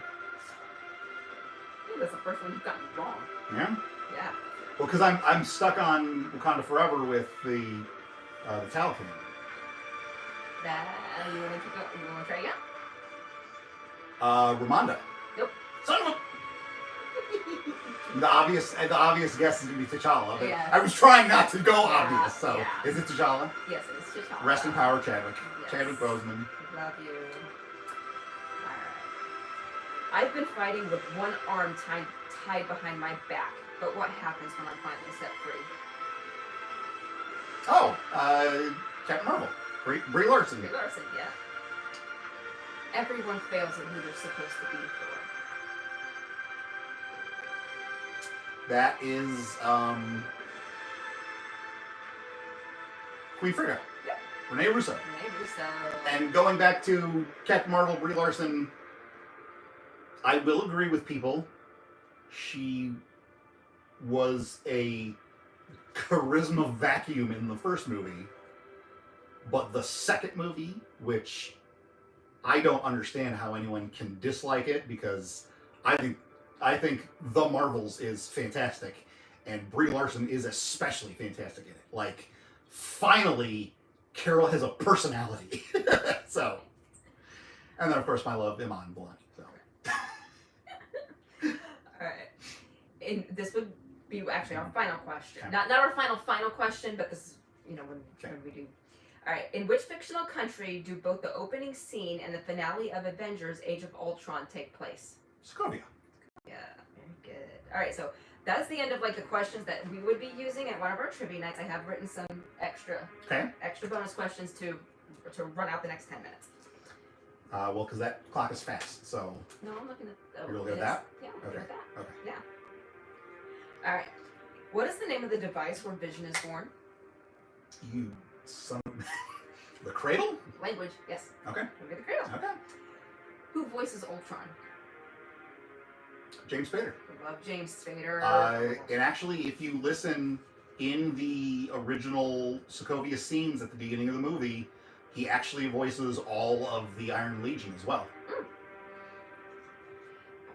I think that's the first one you've gotten wrong. Yeah? Yeah. Well, because I'm stuck on Wakanda Forever with the Taliban. You want to keep going? You want to try again? Ramonda. Nope. Son of a... The obvious guess is going to be T'Challa, but Yeah. I was trying not to go obvious, so... Yeah. Is it T'Challa? Yes, it is T'Challa. Rest in power, Chadwick. Yes. Chadwick Boseman. Love you. Alright. I've been fighting with one arm tied behind my back, but what happens when I'm finally set free? Oh, Captain Marvel. Brie Larson. Brie Larson, yeah. Everyone fails at who they're supposed to be for. That is, Queen Frigga. Yep. Renee Russo. Renee Russo. And going back to Captain Marvel, Brie Larson, I will agree with people. She was a charisma vacuum in the first movie, but the second movie, which I don't understand how anyone can dislike it, because I think The Marvels is fantastic, and Brie Larson is especially fantastic in it. Like, finally, Carol has a personality. So, and then of course my love, Iman Vellani. So. All right, and this would be actually our final question. Okay. Not our final question, but this is when we do. All right, in which fictional country do both the opening scene and the finale of Avengers: Age of Ultron take place? Sokovia. Yeah, very good. All right, so that's the end of the questions that we would be using at one of our trivia nights. I have written some extra bonus questions to run out the next 10 minutes. Well, because that clock is fast, so. No, I'm looking at. You're looking at that? Yeah, I'm looking at that. Okay. Yeah. All right. What is the name of the device where Vision is born? You son of... The Cradle? Language, yes. Okay. Maybe the cradle. Okay. Who voices Ultron? James Spader. We love James Spader. And actually, if you listen in the original Sokovia scenes at the beginning of the movie, he actually voices all of the Iron Legion as well.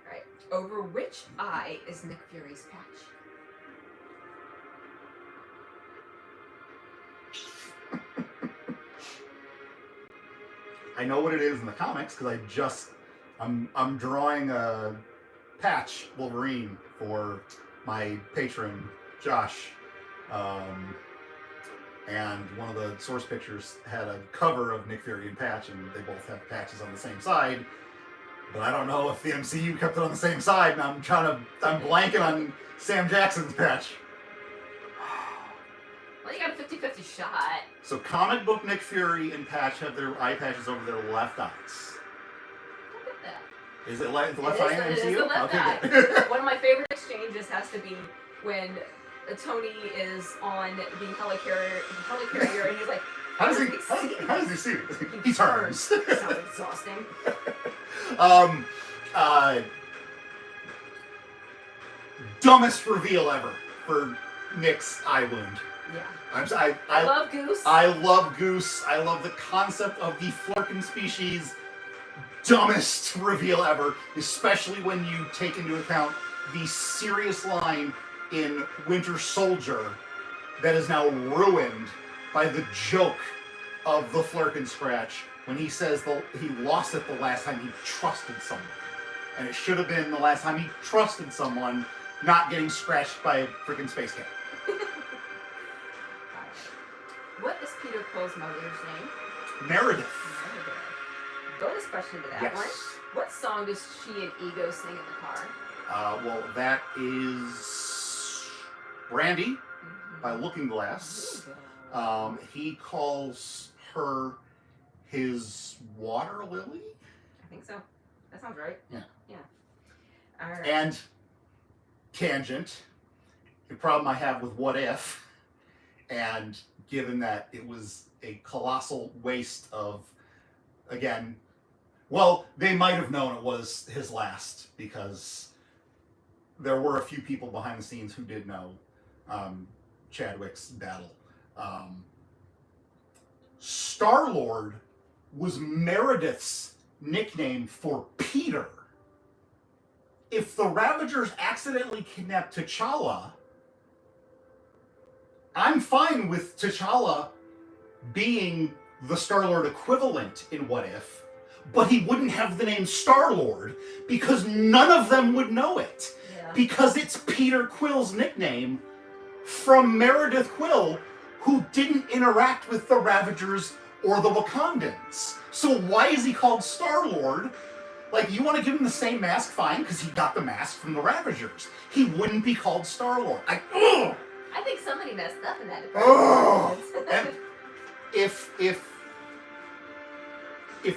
Alright. Over which eye is Nick Fury's patch? I know what it is in the comics because I'm drawing a patch Wolverine for my patron Josh, and one of the source pictures had a cover of Nick Fury and Patch, and they both have patches on the same side. But I don't know if the MCU kept it on the same side, and I'm blanking on Sam Jackson's patch. Well, you got a 50-50 shot. So comic book Nick Fury and Patch have their eye patches over their left eyes. Look at that. Is it the left eye in MCU? It is the left eye. Good. One of my favorite exchanges has to be when Tony is on the helicarrier and he's like, How does he see it? He turns. Sounds exhausting. Dumbest reveal ever for Nick's eye wound. Yeah. I love Goose. I love Goose. I love the concept of the Flurkin species. Dumbest reveal ever, especially when you take into account the serious line in Winter Soldier that is now ruined by the joke of the Flurkin scratch when he says he lost it the last time he trusted someone. And it should have been the last time he trusted someone, not getting scratched by a freaking space cat. What is Peter Quill's mother's name? Meredith. Bonus question to that one. What song does she and Ego sing in the car? Well, that is Brandy by Looking Glass. He calls her his water lily. I think so. That sounds right. Yeah. Yeah. All right. And tangent. The problem I have with What If, and given that it was a colossal waste of, again, well, they might have known it was his last because there were a few people behind the scenes who did know Chadwick's battle. Star-Lord was Meredith's nickname for Peter. If the Ravagers accidentally kidnap T'Challa, I'm fine with T'Challa being the Star-Lord equivalent in What If, but he wouldn't have the name Star-Lord because none of them would know it. Yeah. Because it's Peter Quill's nickname from Meredith Quill, who didn't interact with the Ravagers or the Wakandans. So why is he called Star-Lord? Like, you want to give him the same mask, fine, because he got the mask from the Ravagers. He wouldn't be called Star-Lord. I think somebody messed up in that department. And if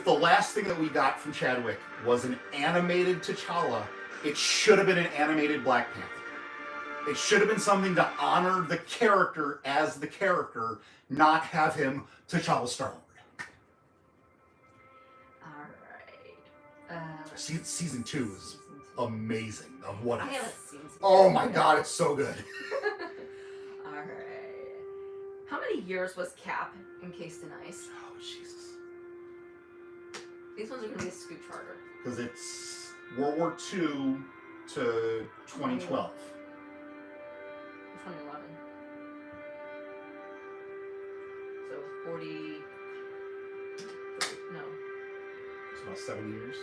the last thing that we got from Chadwick was an animated T'Challa, it should have been an animated Black Panther. It should have been something to honor the character as the character, not have him T'Challa Star-Lord. Season 2 is amazing of What If. I haven't seen season Oh 2. my god, it's so good. Alright. How many years was Cap encased in ice? Oh, Jesus. These ones are going to be a scooch harder. Because it's World War II to 2012. 2011. So 40... No. It's about 7 years.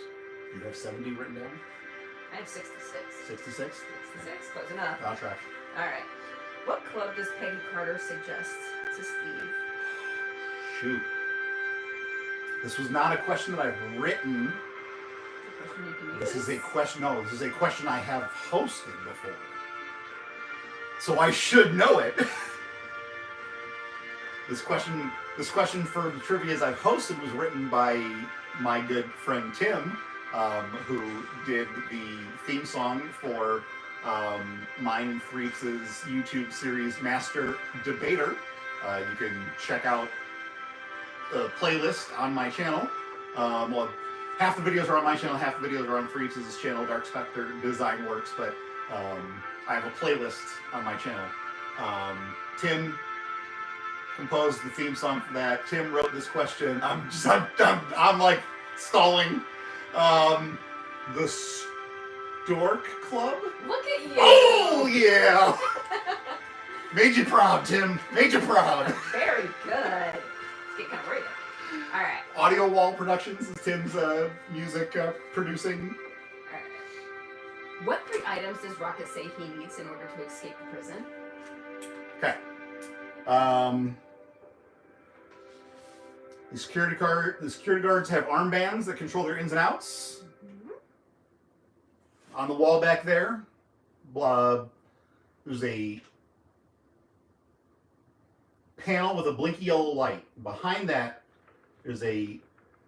You have 70 written down? I have 66. 66? 66? Close enough. I'll track. Alright. What club does Peggy Carter suggest to Steve? Shoot. This was not a question that I've written. It's a question you can use. This is a question I have hosted before. So I should know it. This question for the trivias I've hosted was written by my good friend Tim, who did the theme song for mine and Freaks' YouTube series Master Debater. You can check out the playlist on my channel. Well, half the videos are on my channel, half the videos are on Freaks' channel, Dark Spectre Design Works, but I have a playlist on my channel. Tim composed the theme song for that. Tim wrote this question. I'm like stalling. The Stork Club? Look at you! Oh yeah! Made you proud, Tim. Made you proud. Very good. Let's get kind of worried. All right. Audio Wall Productions is Tim's music producing. All right. What 3 items does Rocket say he needs in order to escape the prison? Okay. The security guards have armbands that control their ins and outs. Mm-hmm. On the wall back there, there's a panel with a blinky yellow light. Behind that, there's a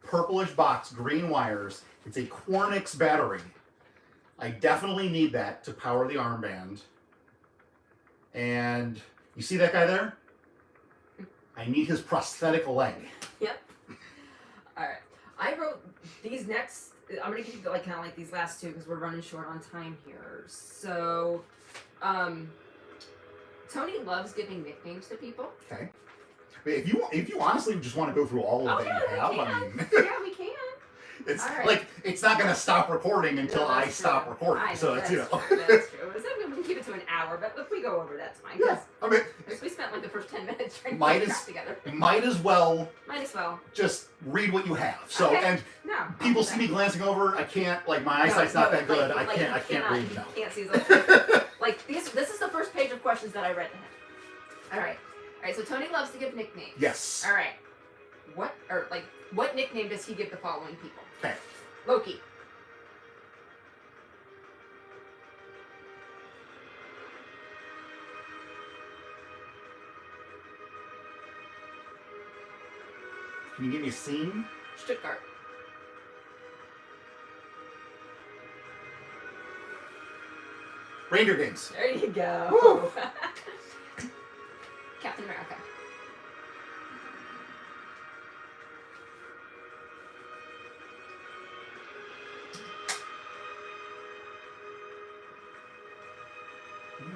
purplish box, green wires. It's a Quarnix battery. I definitely need that to power the armband. And you see that guy there? I need his prosthetic leg. Yep. All right. I wrote these next. I'm gonna give you like kind of like these last 2 because we're running short on time here. So, Tony loves giving nicknames to people. Okay. If you honestly just want to go through all of that you have, I mean, yeah, we can. It's right. like it's not going to stop recording until I stop recording. So it's True. That's true. We can keep it to an hour, but if we go over, that's fine. Yeah, I mean, we spent like the first 10 minutes trying to put it together. Might as well just read what you have. So and people see me glancing over. I can't my eyesight's not that good. I can't read now. You can't see those. This is the first page of questions that I read to him. All right. So Tony loves to give nicknames. Yes. All right. What nickname does he give the following people? Okay. Loki. Can you give me a scene? Stuttgart. Reindeer Games. There you go. Captain America.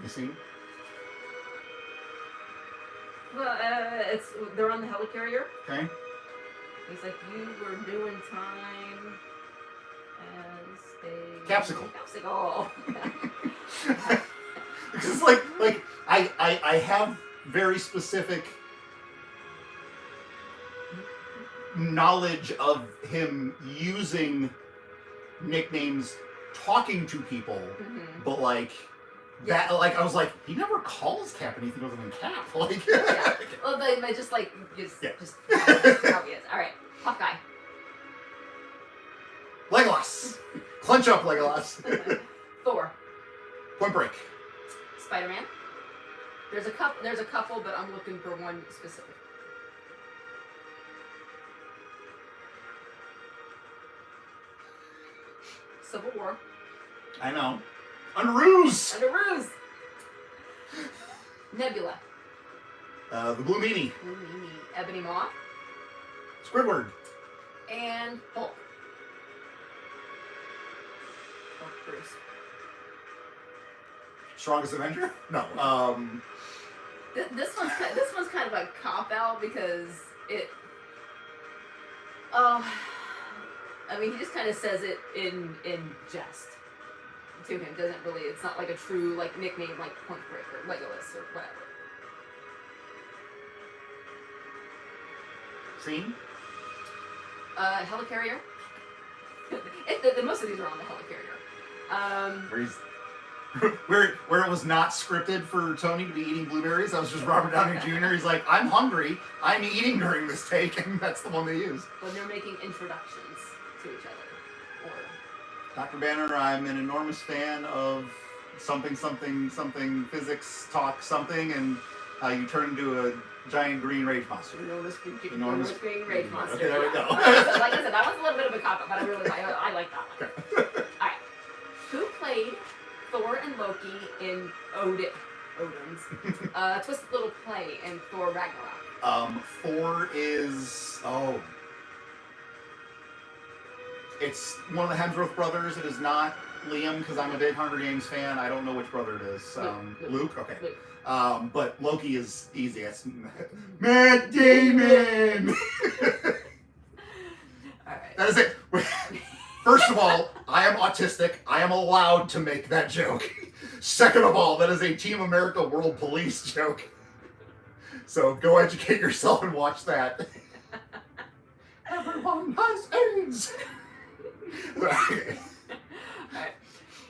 You see? Well, they're on the helicarrier. Okay. He's like, you were doing time as a Capsicle. Because I have very specific knowledge of him using nicknames talking to people, but that I was like, he never calls Cap anything other than Cap. Yeah. Well, they just how he is. All right, Hawkeye. Legolas. Clench up, Legolas. Thor. Point Break. Spider-Man. There's a couple, but I'm looking for one specific. Civil War. I know. Under Ruse. Nebula. The Blue Meanie. Ebony Maw. Squidward. And Hulk. Hulk Bruce. Strongest Avenger? No. This one's kind of a cop out because it. He just kind of says it in jest to him. Doesn't really. It's not like a true nickname like Point Break or Legolas or whatever. Scene? Helicarrier. Most of these are on the helicarrier. Where it was not scripted for Tony to be eating blueberries. That was just Robert Downey Jr. He's like, I'm hungry. I'm eating during this take, and that's the one they use. When they're making introductions to each other. Or Dr. Banner, I'm an enormous fan of something physics talk something, and how you turn into a giant green rage monster. Enormous green rage monster. Okay, there we go. Like I said, that was a little bit of a cop-out, but I like that one. Okay. Alright. Who played Thor and Loki in Odin's Twisted Little Play in Thor Ragnarok? Thor is it's one of the Hemsworth brothers. It is not Liam because I'm a big Hunger Games fan. I don't know which brother it is. Luke? Okay. Luke. But Loki is easy. It's Matt Damon! Alright. That is it. First of all, I am autistic. I am allowed to make that joke. Second of all, that is a Team America World Police joke. So go educate yourself and watch that. Everyone has AIDS! Alright.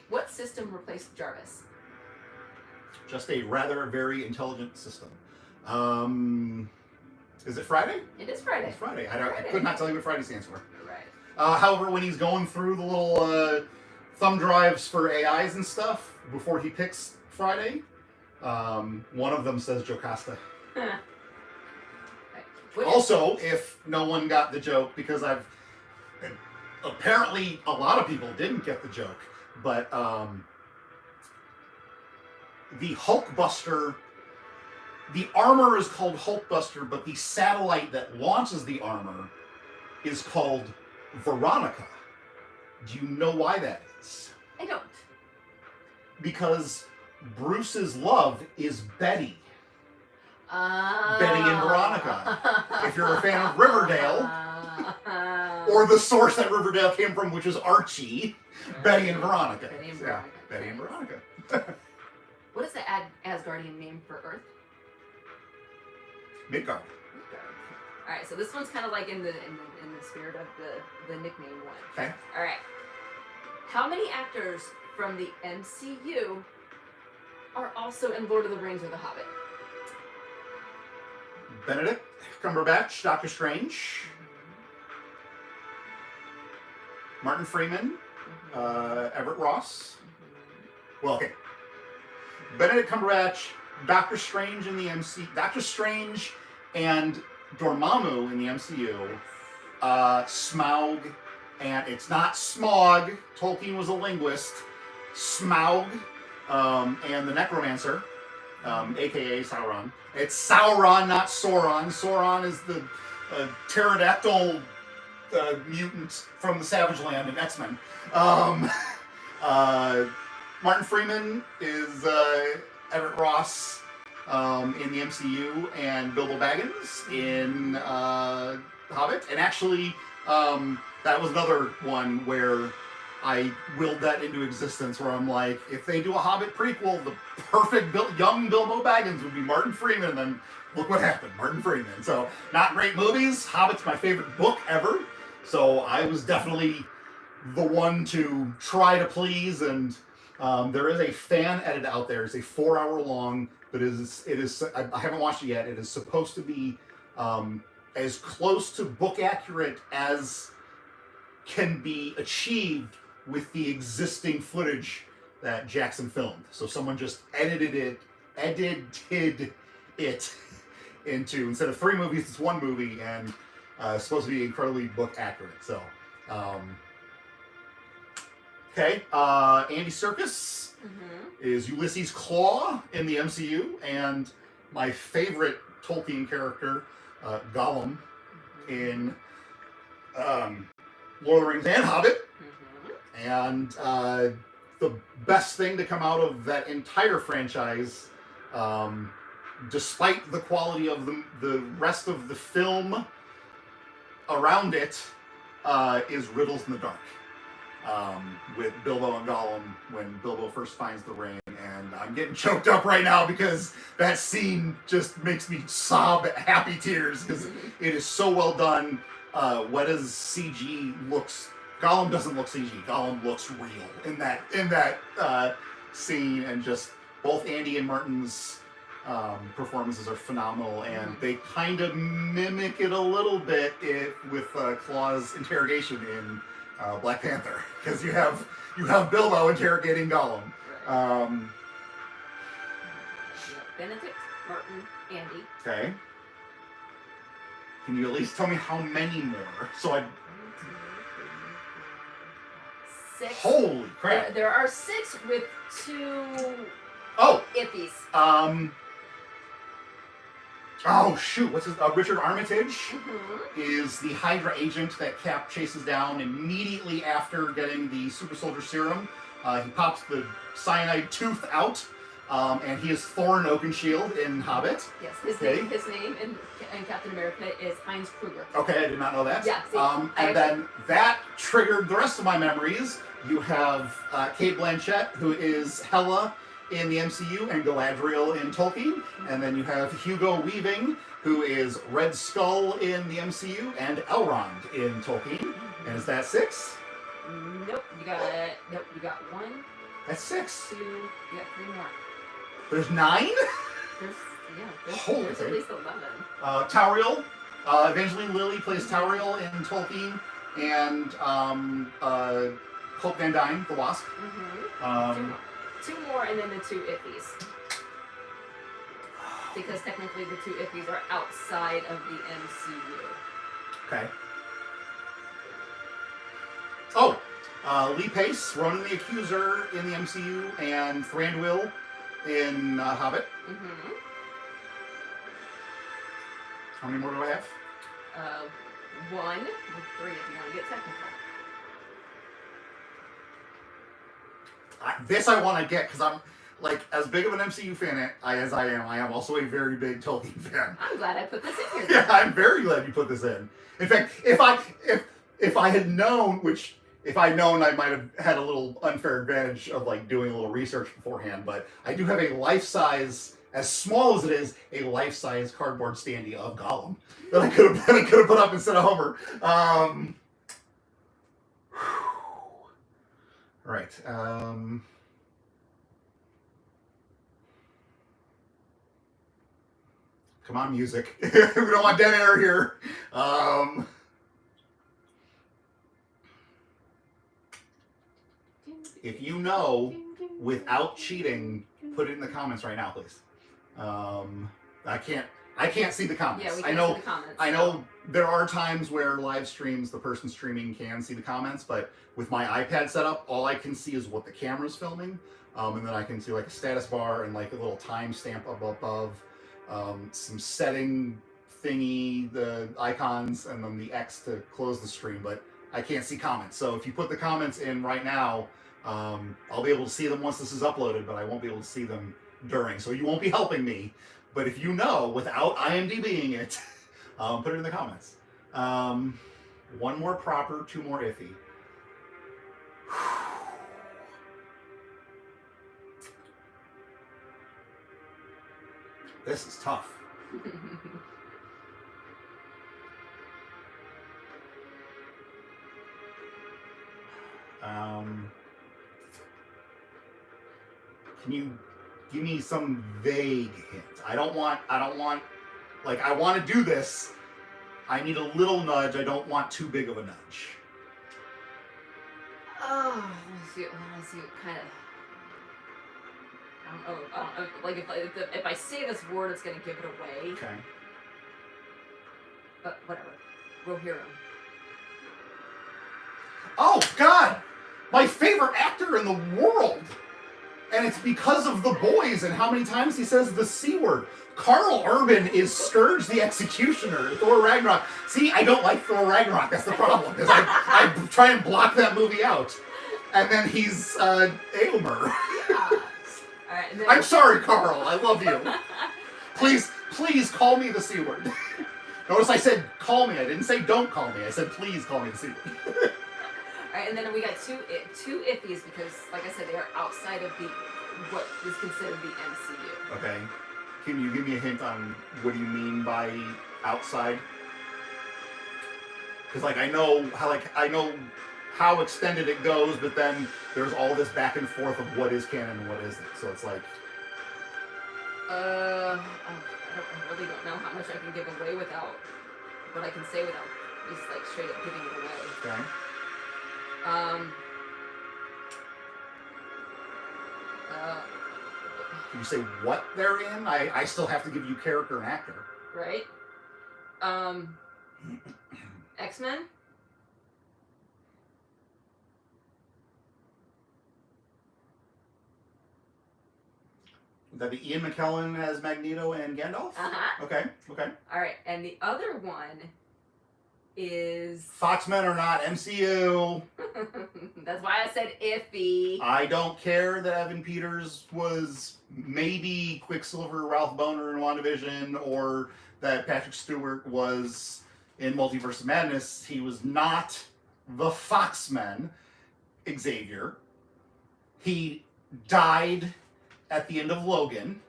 What system replaced Jarvis? Just a rather very intelligent system. Is it Friday? It is Friday. It's Friday. I could not tell you what Friday stands for. Right. However, when he's going through the little thumb drives for AIs and stuff, before he picks Friday, one of them says Jocasta. Also, if no one got the joke, because apparently a lot of people didn't get the joke, but the Hulkbuster, the armor is called Hulkbuster, but the satellite that launches the armor is called Veronica. Do you know why that is? I don't. Because Bruce's love is Betty. Betty Betty and Veronica. If you're a fan of Riverdale, or the source that Riverdale came from, which is Archie, Betty and Veronica. Betty and Veronica. Yeah, Betty and Veronica. What is the Asgardian name for Earth? Midgard. All right, so this one's kind of like in the spirit of the nickname one. Okay. All right. How many actors from the MCU are also in Lord of the Rings or The Hobbit? Benedict Cumberbatch, Doctor Strange. Martin Freeman, Everett Ross. Well, okay. Benedict Cumberbatch, Doctor Strange in the Doctor Strange and Dormammu in the MCU. Smaug, and it's not Smog. Tolkien was a linguist. Smaug, and the Necromancer, aka Sauron. It's Sauron, not Sauron. Sauron is the pterodactyl mutant from the Savage Land in X-Men. Martin Freeman is Everett Ross in the MCU, and Bilbo Baggins in Hobbit. And actually, that was another one where I willed that into existence, where I'm like, if they do a Hobbit prequel, the perfect young Bilbo Baggins would be Martin Freeman, and then look what happened, Martin Freeman. So, not great movies. Hobbit's my favorite book ever, so I was definitely the one to try to please, and there is a fan edit out there. It's a 4-hour long, but it is I haven't watched it yet. It is supposed to be as close to book accurate as can be achieved with the existing footage that Jackson filmed. So someone just edited it into, instead of 3 movies, it's 1 movie, and it's supposed to be incredibly book accurate. So, okay, Andy Serkis is Ulysses Klaue in the MCU, and my favorite Tolkien character, Gollum, in Lord of the Rings and Hobbit. And the best thing to come out of that entire franchise, despite the quality of the rest of the film around it, is Riddles in the Dark. With Bilbo and Gollum, when Bilbo first finds the ring. And I'm getting choked up right now because that scene just makes me sob happy tears, because it is so well done. What is CG looks... Gollum doesn't look CG. Gollum looks real in that scene, and just both Andy and Martin's performances are phenomenal, and they kind of mimic it a little bit with Claw's interrogation in Black Panther, because you have Bilbo interrogating Gollum. Benedict, Martin, Andy. Okay. Can you at least tell me how many more? So I. 6. Holy crap! There are 6 with 2. Oh. Iffies. Oh shoot! What's his? Richard Armitage is the Hydra agent that Cap chases down immediately after getting the super soldier serum. He pops the cyanide tooth out, and he is Thorn Oakenshield in Hobbit. Yes, his name in Captain America is Heinz Kruger. Okay, I did not know that. Yeah, see, and then that triggered the rest of my memories. You have Cate Blanchett, who is Hela in the MCU, and Galadriel in Tolkien. And then you have Hugo Weaving, who is Red Skull in the MCU, and Elrond in Tolkien. And is that 6? Nope, you got 1. That's 6. 2, you got 3 more. There's 9? There's at least 11. Tauriel. Evangeline Lilly plays Tauriel in Tolkien, and Hope Van Dyne, the Wasp. Mm-hmm. 2 more, and then the 2 iffies. Because technically the 2 iffies are outside of the MCU. Okay. Oh, Lee Pace, Ronan the Accuser in the MCU, and Thranduil in Hobbit. Mm-hmm. How many more do I have? 1 with 3 if you want to get technical. This I want to get because I'm like as big of an MCU fan as I am. I am also a very big Tolkien fan. I'm glad I put this in here. Yeah, I'm very glad you put this in. In fact, if I had known, which if I'd known, I might have had a little unfair advantage of like doing a little research beforehand. But I do have a life-size, as small as it is, a life-size cardboard standee of Gollum that I could have put up instead of Homer. Right. Come on, music. We don't want dead air here. If you know, without cheating, put it in the comments right now, please. I can't see the comments. Yeah, we can't see the comments. I know there are times where live streams, the person streaming can see the comments, but with my iPad setup, all I can see is what the camera's filming, and then I can see like a status bar and like a little timestamp up above, some setting thingy, the icons, and then the X to close the stream, but I can't see comments. So if you put the comments in right now, I'll be able to see them once this is uploaded, but I won't be able to see them during, so you won't be helping me. But if you know, without IMDbing it, put it in the comments. 1 more proper, 2 more iffy. This is tough. Can you give me some vague hint? I don't want, like, I want to do this. I need a little nudge. I don't want too big of a nudge. Oh, let's see what kind of... like, if I say this word, it's going to give it away. Okay. But whatever. Rohirrim. Oh, God! My favorite actor in the world! And it's because of The Boys and how many times he says the C word. Karl Urban is Scourge the Executioner in Thor Ragnarok. See, I don't like Thor Ragnarok. That's the problem. Is I try and block that movie out. And then he's Aylmer. Right, I'm sorry, Carl. I love you. Please call me the C word. Notice I said call me. I didn't say don't call me. I said please call me the C word. Alright, and then we got two iffies because, like I said, they are outside of what is considered the MCU. Okay. Can you give me a hint on what do you mean by outside? Because I know how extended it goes, but then there's all this back and forth of what is canon and what isn't. So it's like, I really don't know how much I can give away without what I can say without just like straight up giving it away. Okay. Can you say what they're in? I still have to give you character and actor. Right. X-Men? Would that be Ian McKellen as Magneto and Gandalf? Uh-huh. Okay. Alright, and the other one is... Foxmen are not MCU. That's why I said iffy. I don't care that Evan Peters was maybe Quicksilver, Ralph Boner in WandaVision, or that Patrick Stewart was in Multiverse of Madness. He was not the Foxman, Xavier. He died at the end of Logan.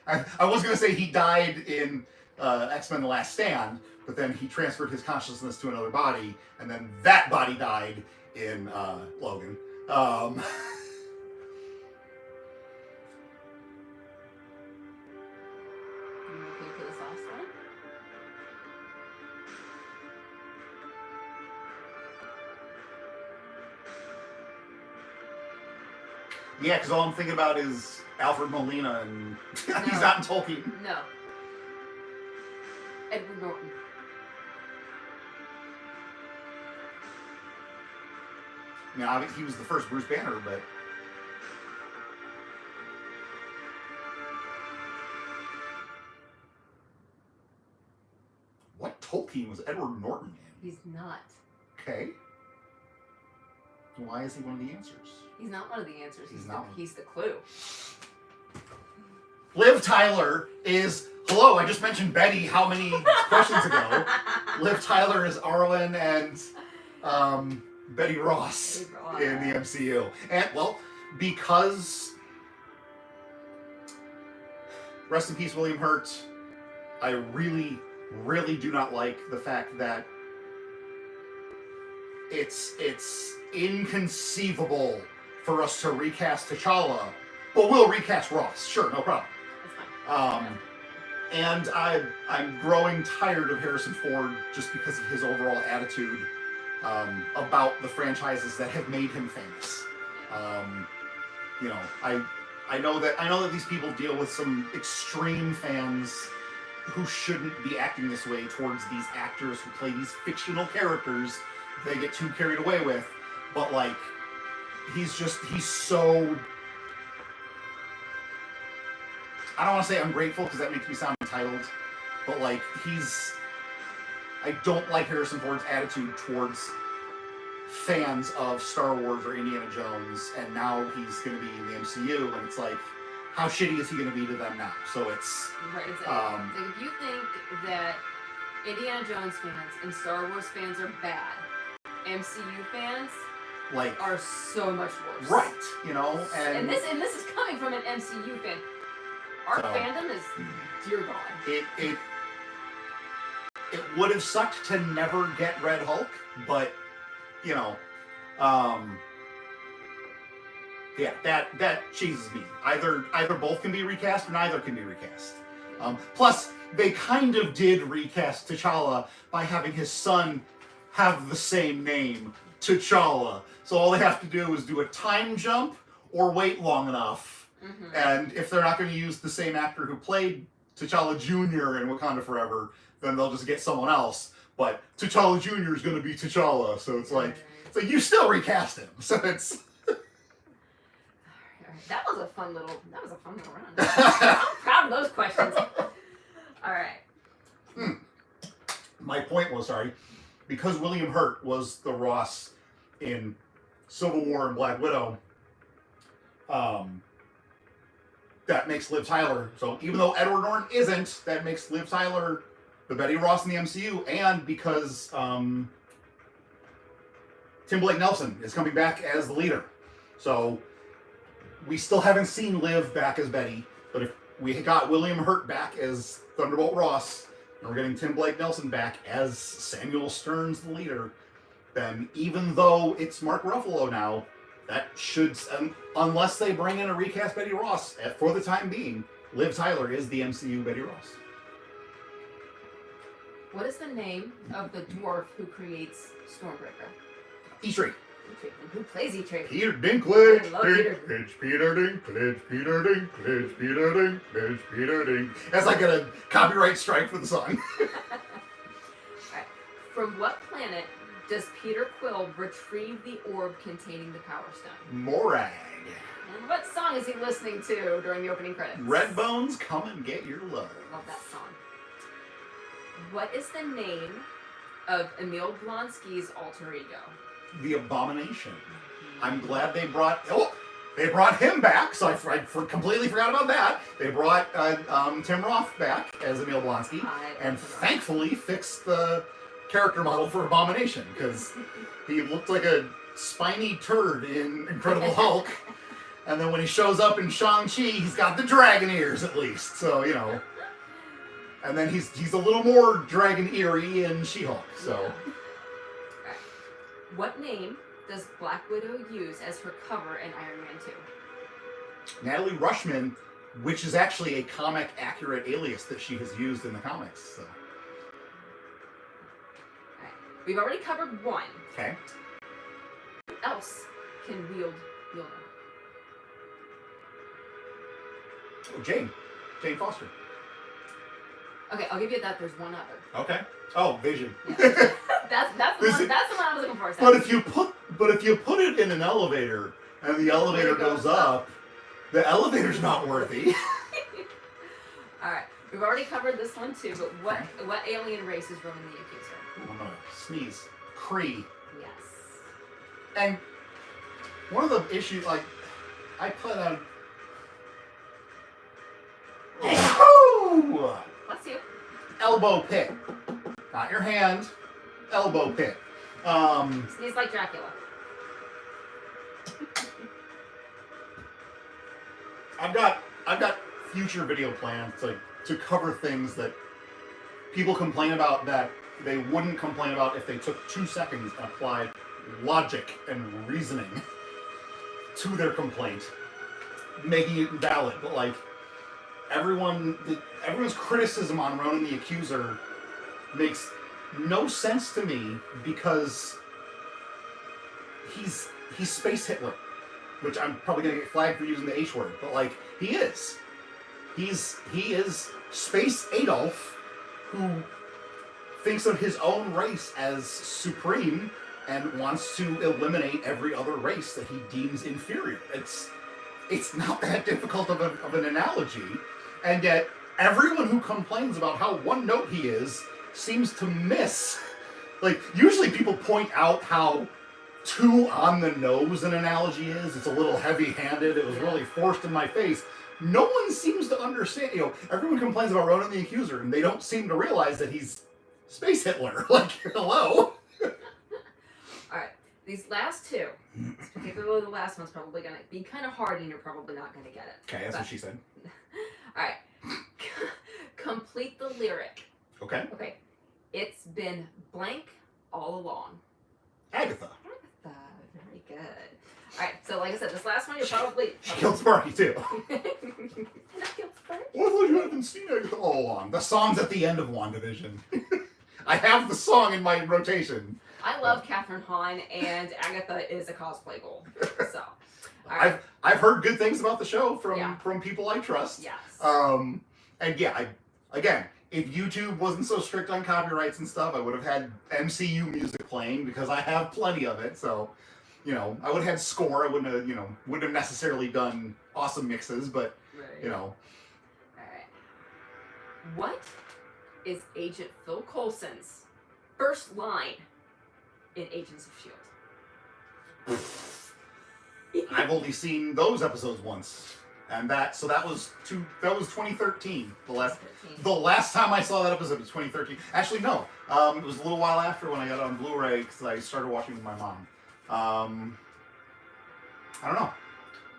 I was going to say he died in X-Men The Last Stand, but then he transferred his consciousness to another body, and then that body died in Logan. For this last one? Yeah, because all I'm thinking about is Alfred Molina, and No. he's not in Tolkien. No. Edward Norton. I mean, obviously he was the first Bruce Banner, but... What Tolkien was Edward Norton in? He's not. Okay. Why is he one of the answers? He's not one of the answers. He's the clue. Liv Tyler is... Hello, I just mentioned Betty how many questions ago? Liv Tyler is Arwen and Betty Ross in the MCU. And, well, because... Rest in peace, William Hurt. I really, really do not like the fact that it's inconceivable for us to recast T'Challa, but we'll recast Ross. Sure, no problem. That's fine. And I'm growing tired of Harrison Ford just because of his overall attitude about the franchises that have made him famous. You know, I know that these people deal with some extreme fans who shouldn't be acting this way towards these actors who play these fictional characters they get too carried away with. But like, he's so... I don't want to say ungrateful because that makes me sound entitled, but like, I don't like Harrison Ford's attitude towards fans of Star Wars or Indiana Jones, and now he's going to be in the MCU, and it's like, how shitty is he going to be to them now? So it's... Right, exactly. If you think that Indiana Jones fans and Star Wars fans are bad, MCU fans like are so much worse. Right, you know, and this is coming from an MCU fan. Our fandom is, dear God. It would have sucked to never get Red Hulk, but you know, yeah, that cheeses me. Either both can be recast, or neither can be recast. Plus, they kind of did recast T'Challa by having his son have the same name, T'Challa. So all they have to do is do a time jump or wait long enough. Mm-hmm. And if they're not going to use the same actor who played T'Challa Jr. in Wakanda Forever, then they'll just get someone else. But T'Challa Jr. is going to be T'Challa, so it's like you still recast him. So it's... That was a fun little run. I'm proud of those questions. All right. My point was, because William Hurt was the Ross in Civil War and Black Widow, that makes Liv Tyler. So even though Edward Norton isn't, that makes Liv Tyler the Betty Ross in the MCU, and because Tim Blake Nelson is coming back as the leader. So we still haven't seen Liv back as Betty, but if we got William Hurt back as Thunderbolt Ross, and we're getting Tim Blake Nelson back as Samuel Stearns the leader, then even though it's Mark Ruffalo now, that should, unless they bring in a recast Betty Ross, for the time being, Liv Tyler is the MCU Betty Ross. What is the name of the dwarf who creates Stormbreaker? E-Tree. And who plays E-Tree? Peter Dinklage. Peter Dinklage. Peter Dinklage. Peter Dinklage. Peter Dinklage. That's like a copyright strike for the song. Alright. From what planet does Peter Quill retrieve the orb containing the Power Stone? Morag. And what song is he listening to during the opening credits? Redbones, Come and Get Your Love. Love that song. What is the name of Emil Blonsky's alter ego. The Abomination. I'm glad they brought him back, so I completely forgot about that. They brought Tim Roth back as Emil Blonsky, and thankfully fixed the character model for Abomination, because he looked like a spiny turd in Incredible Hulk, and then when he shows up in Shang-Chi, he's got the dragon ears at least, so, you know. And then he's a little more dragon eerie in She-Hulk, so. Yeah. Right. What name does Black Widow use as her cover in Iron Man 2? Natalie Rushman, which is actually a comic-accurate alias that she has used in the comics, so. Right. We've already covered one. Okay. Who else can wield Mjolnir? Oh, Jane Foster. Okay, I'll give you that. There's one other. Okay. Oh, Vision. Yeah. that's the one. That's the one I was looking for. But if you put it in an elevator and the elevator goes up, the elevator's not worthy. All right, we've already covered this one too. But what alien race is Roman the Accuser? Ooh, I'm gonna sneeze. Kree. Yes. And one of the issues, like, I put out. Bless you. Elbow pit. Not your hand. Elbow pit. Sneeze like Dracula. I've got future video plans to cover things that people complain about that they wouldn't complain about if they took 2 seconds and applied logic and reasoning to their complaint, making it valid. But like everyone's criticism on Ronan the Accuser makes no sense to me, because he's Space Hitler, which I'm probably gonna get flagged for using the H word, but like he is Space Adolf, who thinks of his own race as supreme and wants to eliminate every other race that he deems inferior. It's not that difficult of an analogy, and yet everyone who complains about how one note he is seems to miss. Like, usually people point out how too on the nose an analogy is. It's a little heavy-handed. It was really forced in my face. No one seems to understand. You know, everyone complains about Ronan the Accuser, and they don't seem to realize that he's Space Hitler. Like, hello. All right, these last two, particularly the last one's probably gonna be kind of hard, and you're probably not gonna get it. Okay, that's what she said. All right, complete the lyric. Okay. Okay, it's been blank all along. Agatha. Very good. All right, so like I said, this last one you're probably. She killed Sparky too. Did I kill Sparky? Well, I thought you hadn't seen Agatha all along. The song's at the end of WandaVision. I have the song in my rotation. I love Catherine Hahn, and Agatha is a cosplay gold. So, all right. I've heard good things about the show from people I trust. Yes. And yeah, again, if YouTube wasn't so strict on copyrights and stuff, I would have had MCU music playing, because I have plenty of it. So, you know, I would have had score. I wouldn't have necessarily done awesome mixes, but Right. you know. All right. What is Agent Phil Coulson's first line in Agents of S.H.I.E.L.D.? I've only seen those episodes once, and that was 2013. The last time I saw that episode was 2013. Actually, no, it was a little while after when I got it on Blu-ray, because I started watching with my mom. I don't know.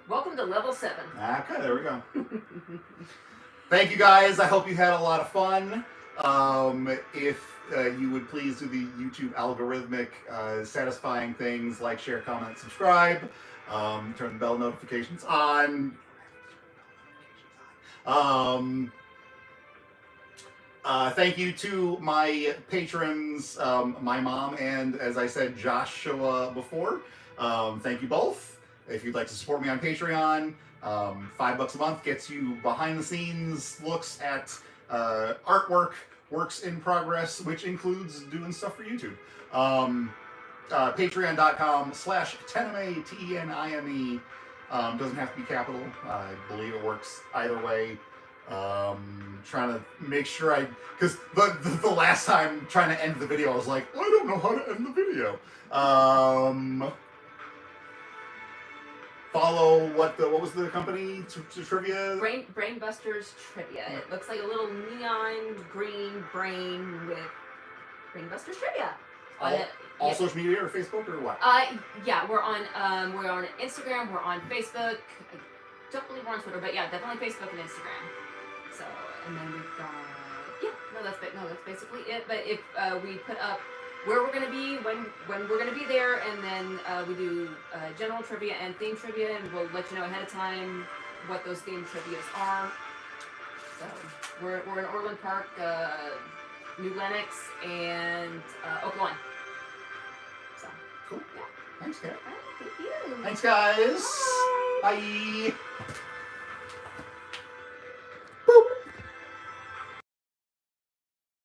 Welcome to level 7. Okay, there we go. Thank you guys. I hope you had a lot of fun. If you would please do the YouTube algorithmic satisfying things like share, comment, subscribe, turn the bell notifications on. Thank you to my patrons, my mom, and as I said, Joshua before. Thank you both. If you'd like to support me on Patreon, $5 a month gets you behind the scenes looks at artwork, works in progress, which includes doing stuff for YouTube. Patreon.com/TENIME, TENIME. Doesn't have to be capital. I believe it works either way. Trying to make sure because the last time trying to end the video, I was like, I don't know how to end the video. Follow what was the company to trivia? Brainbusters Trivia. It looks like a little neon green brain with Brainbusters Trivia. All social media or Facebook or what? Yeah, we're on Instagram, we're on Facebook. I don't believe we're on Twitter, but yeah, definitely Facebook and Instagram. So, and then we've got that's basically it. But if we put up where we're gonna be, when we're gonna be there, and then we do general trivia and theme trivia, and we'll let you know ahead of time what those theme trivias are. So we're in Orland Park, New Lenox, and Oak Lawn. So cool. Yeah. Thanks, Kat. Thank you. Thanks, guys. Bye. Bye.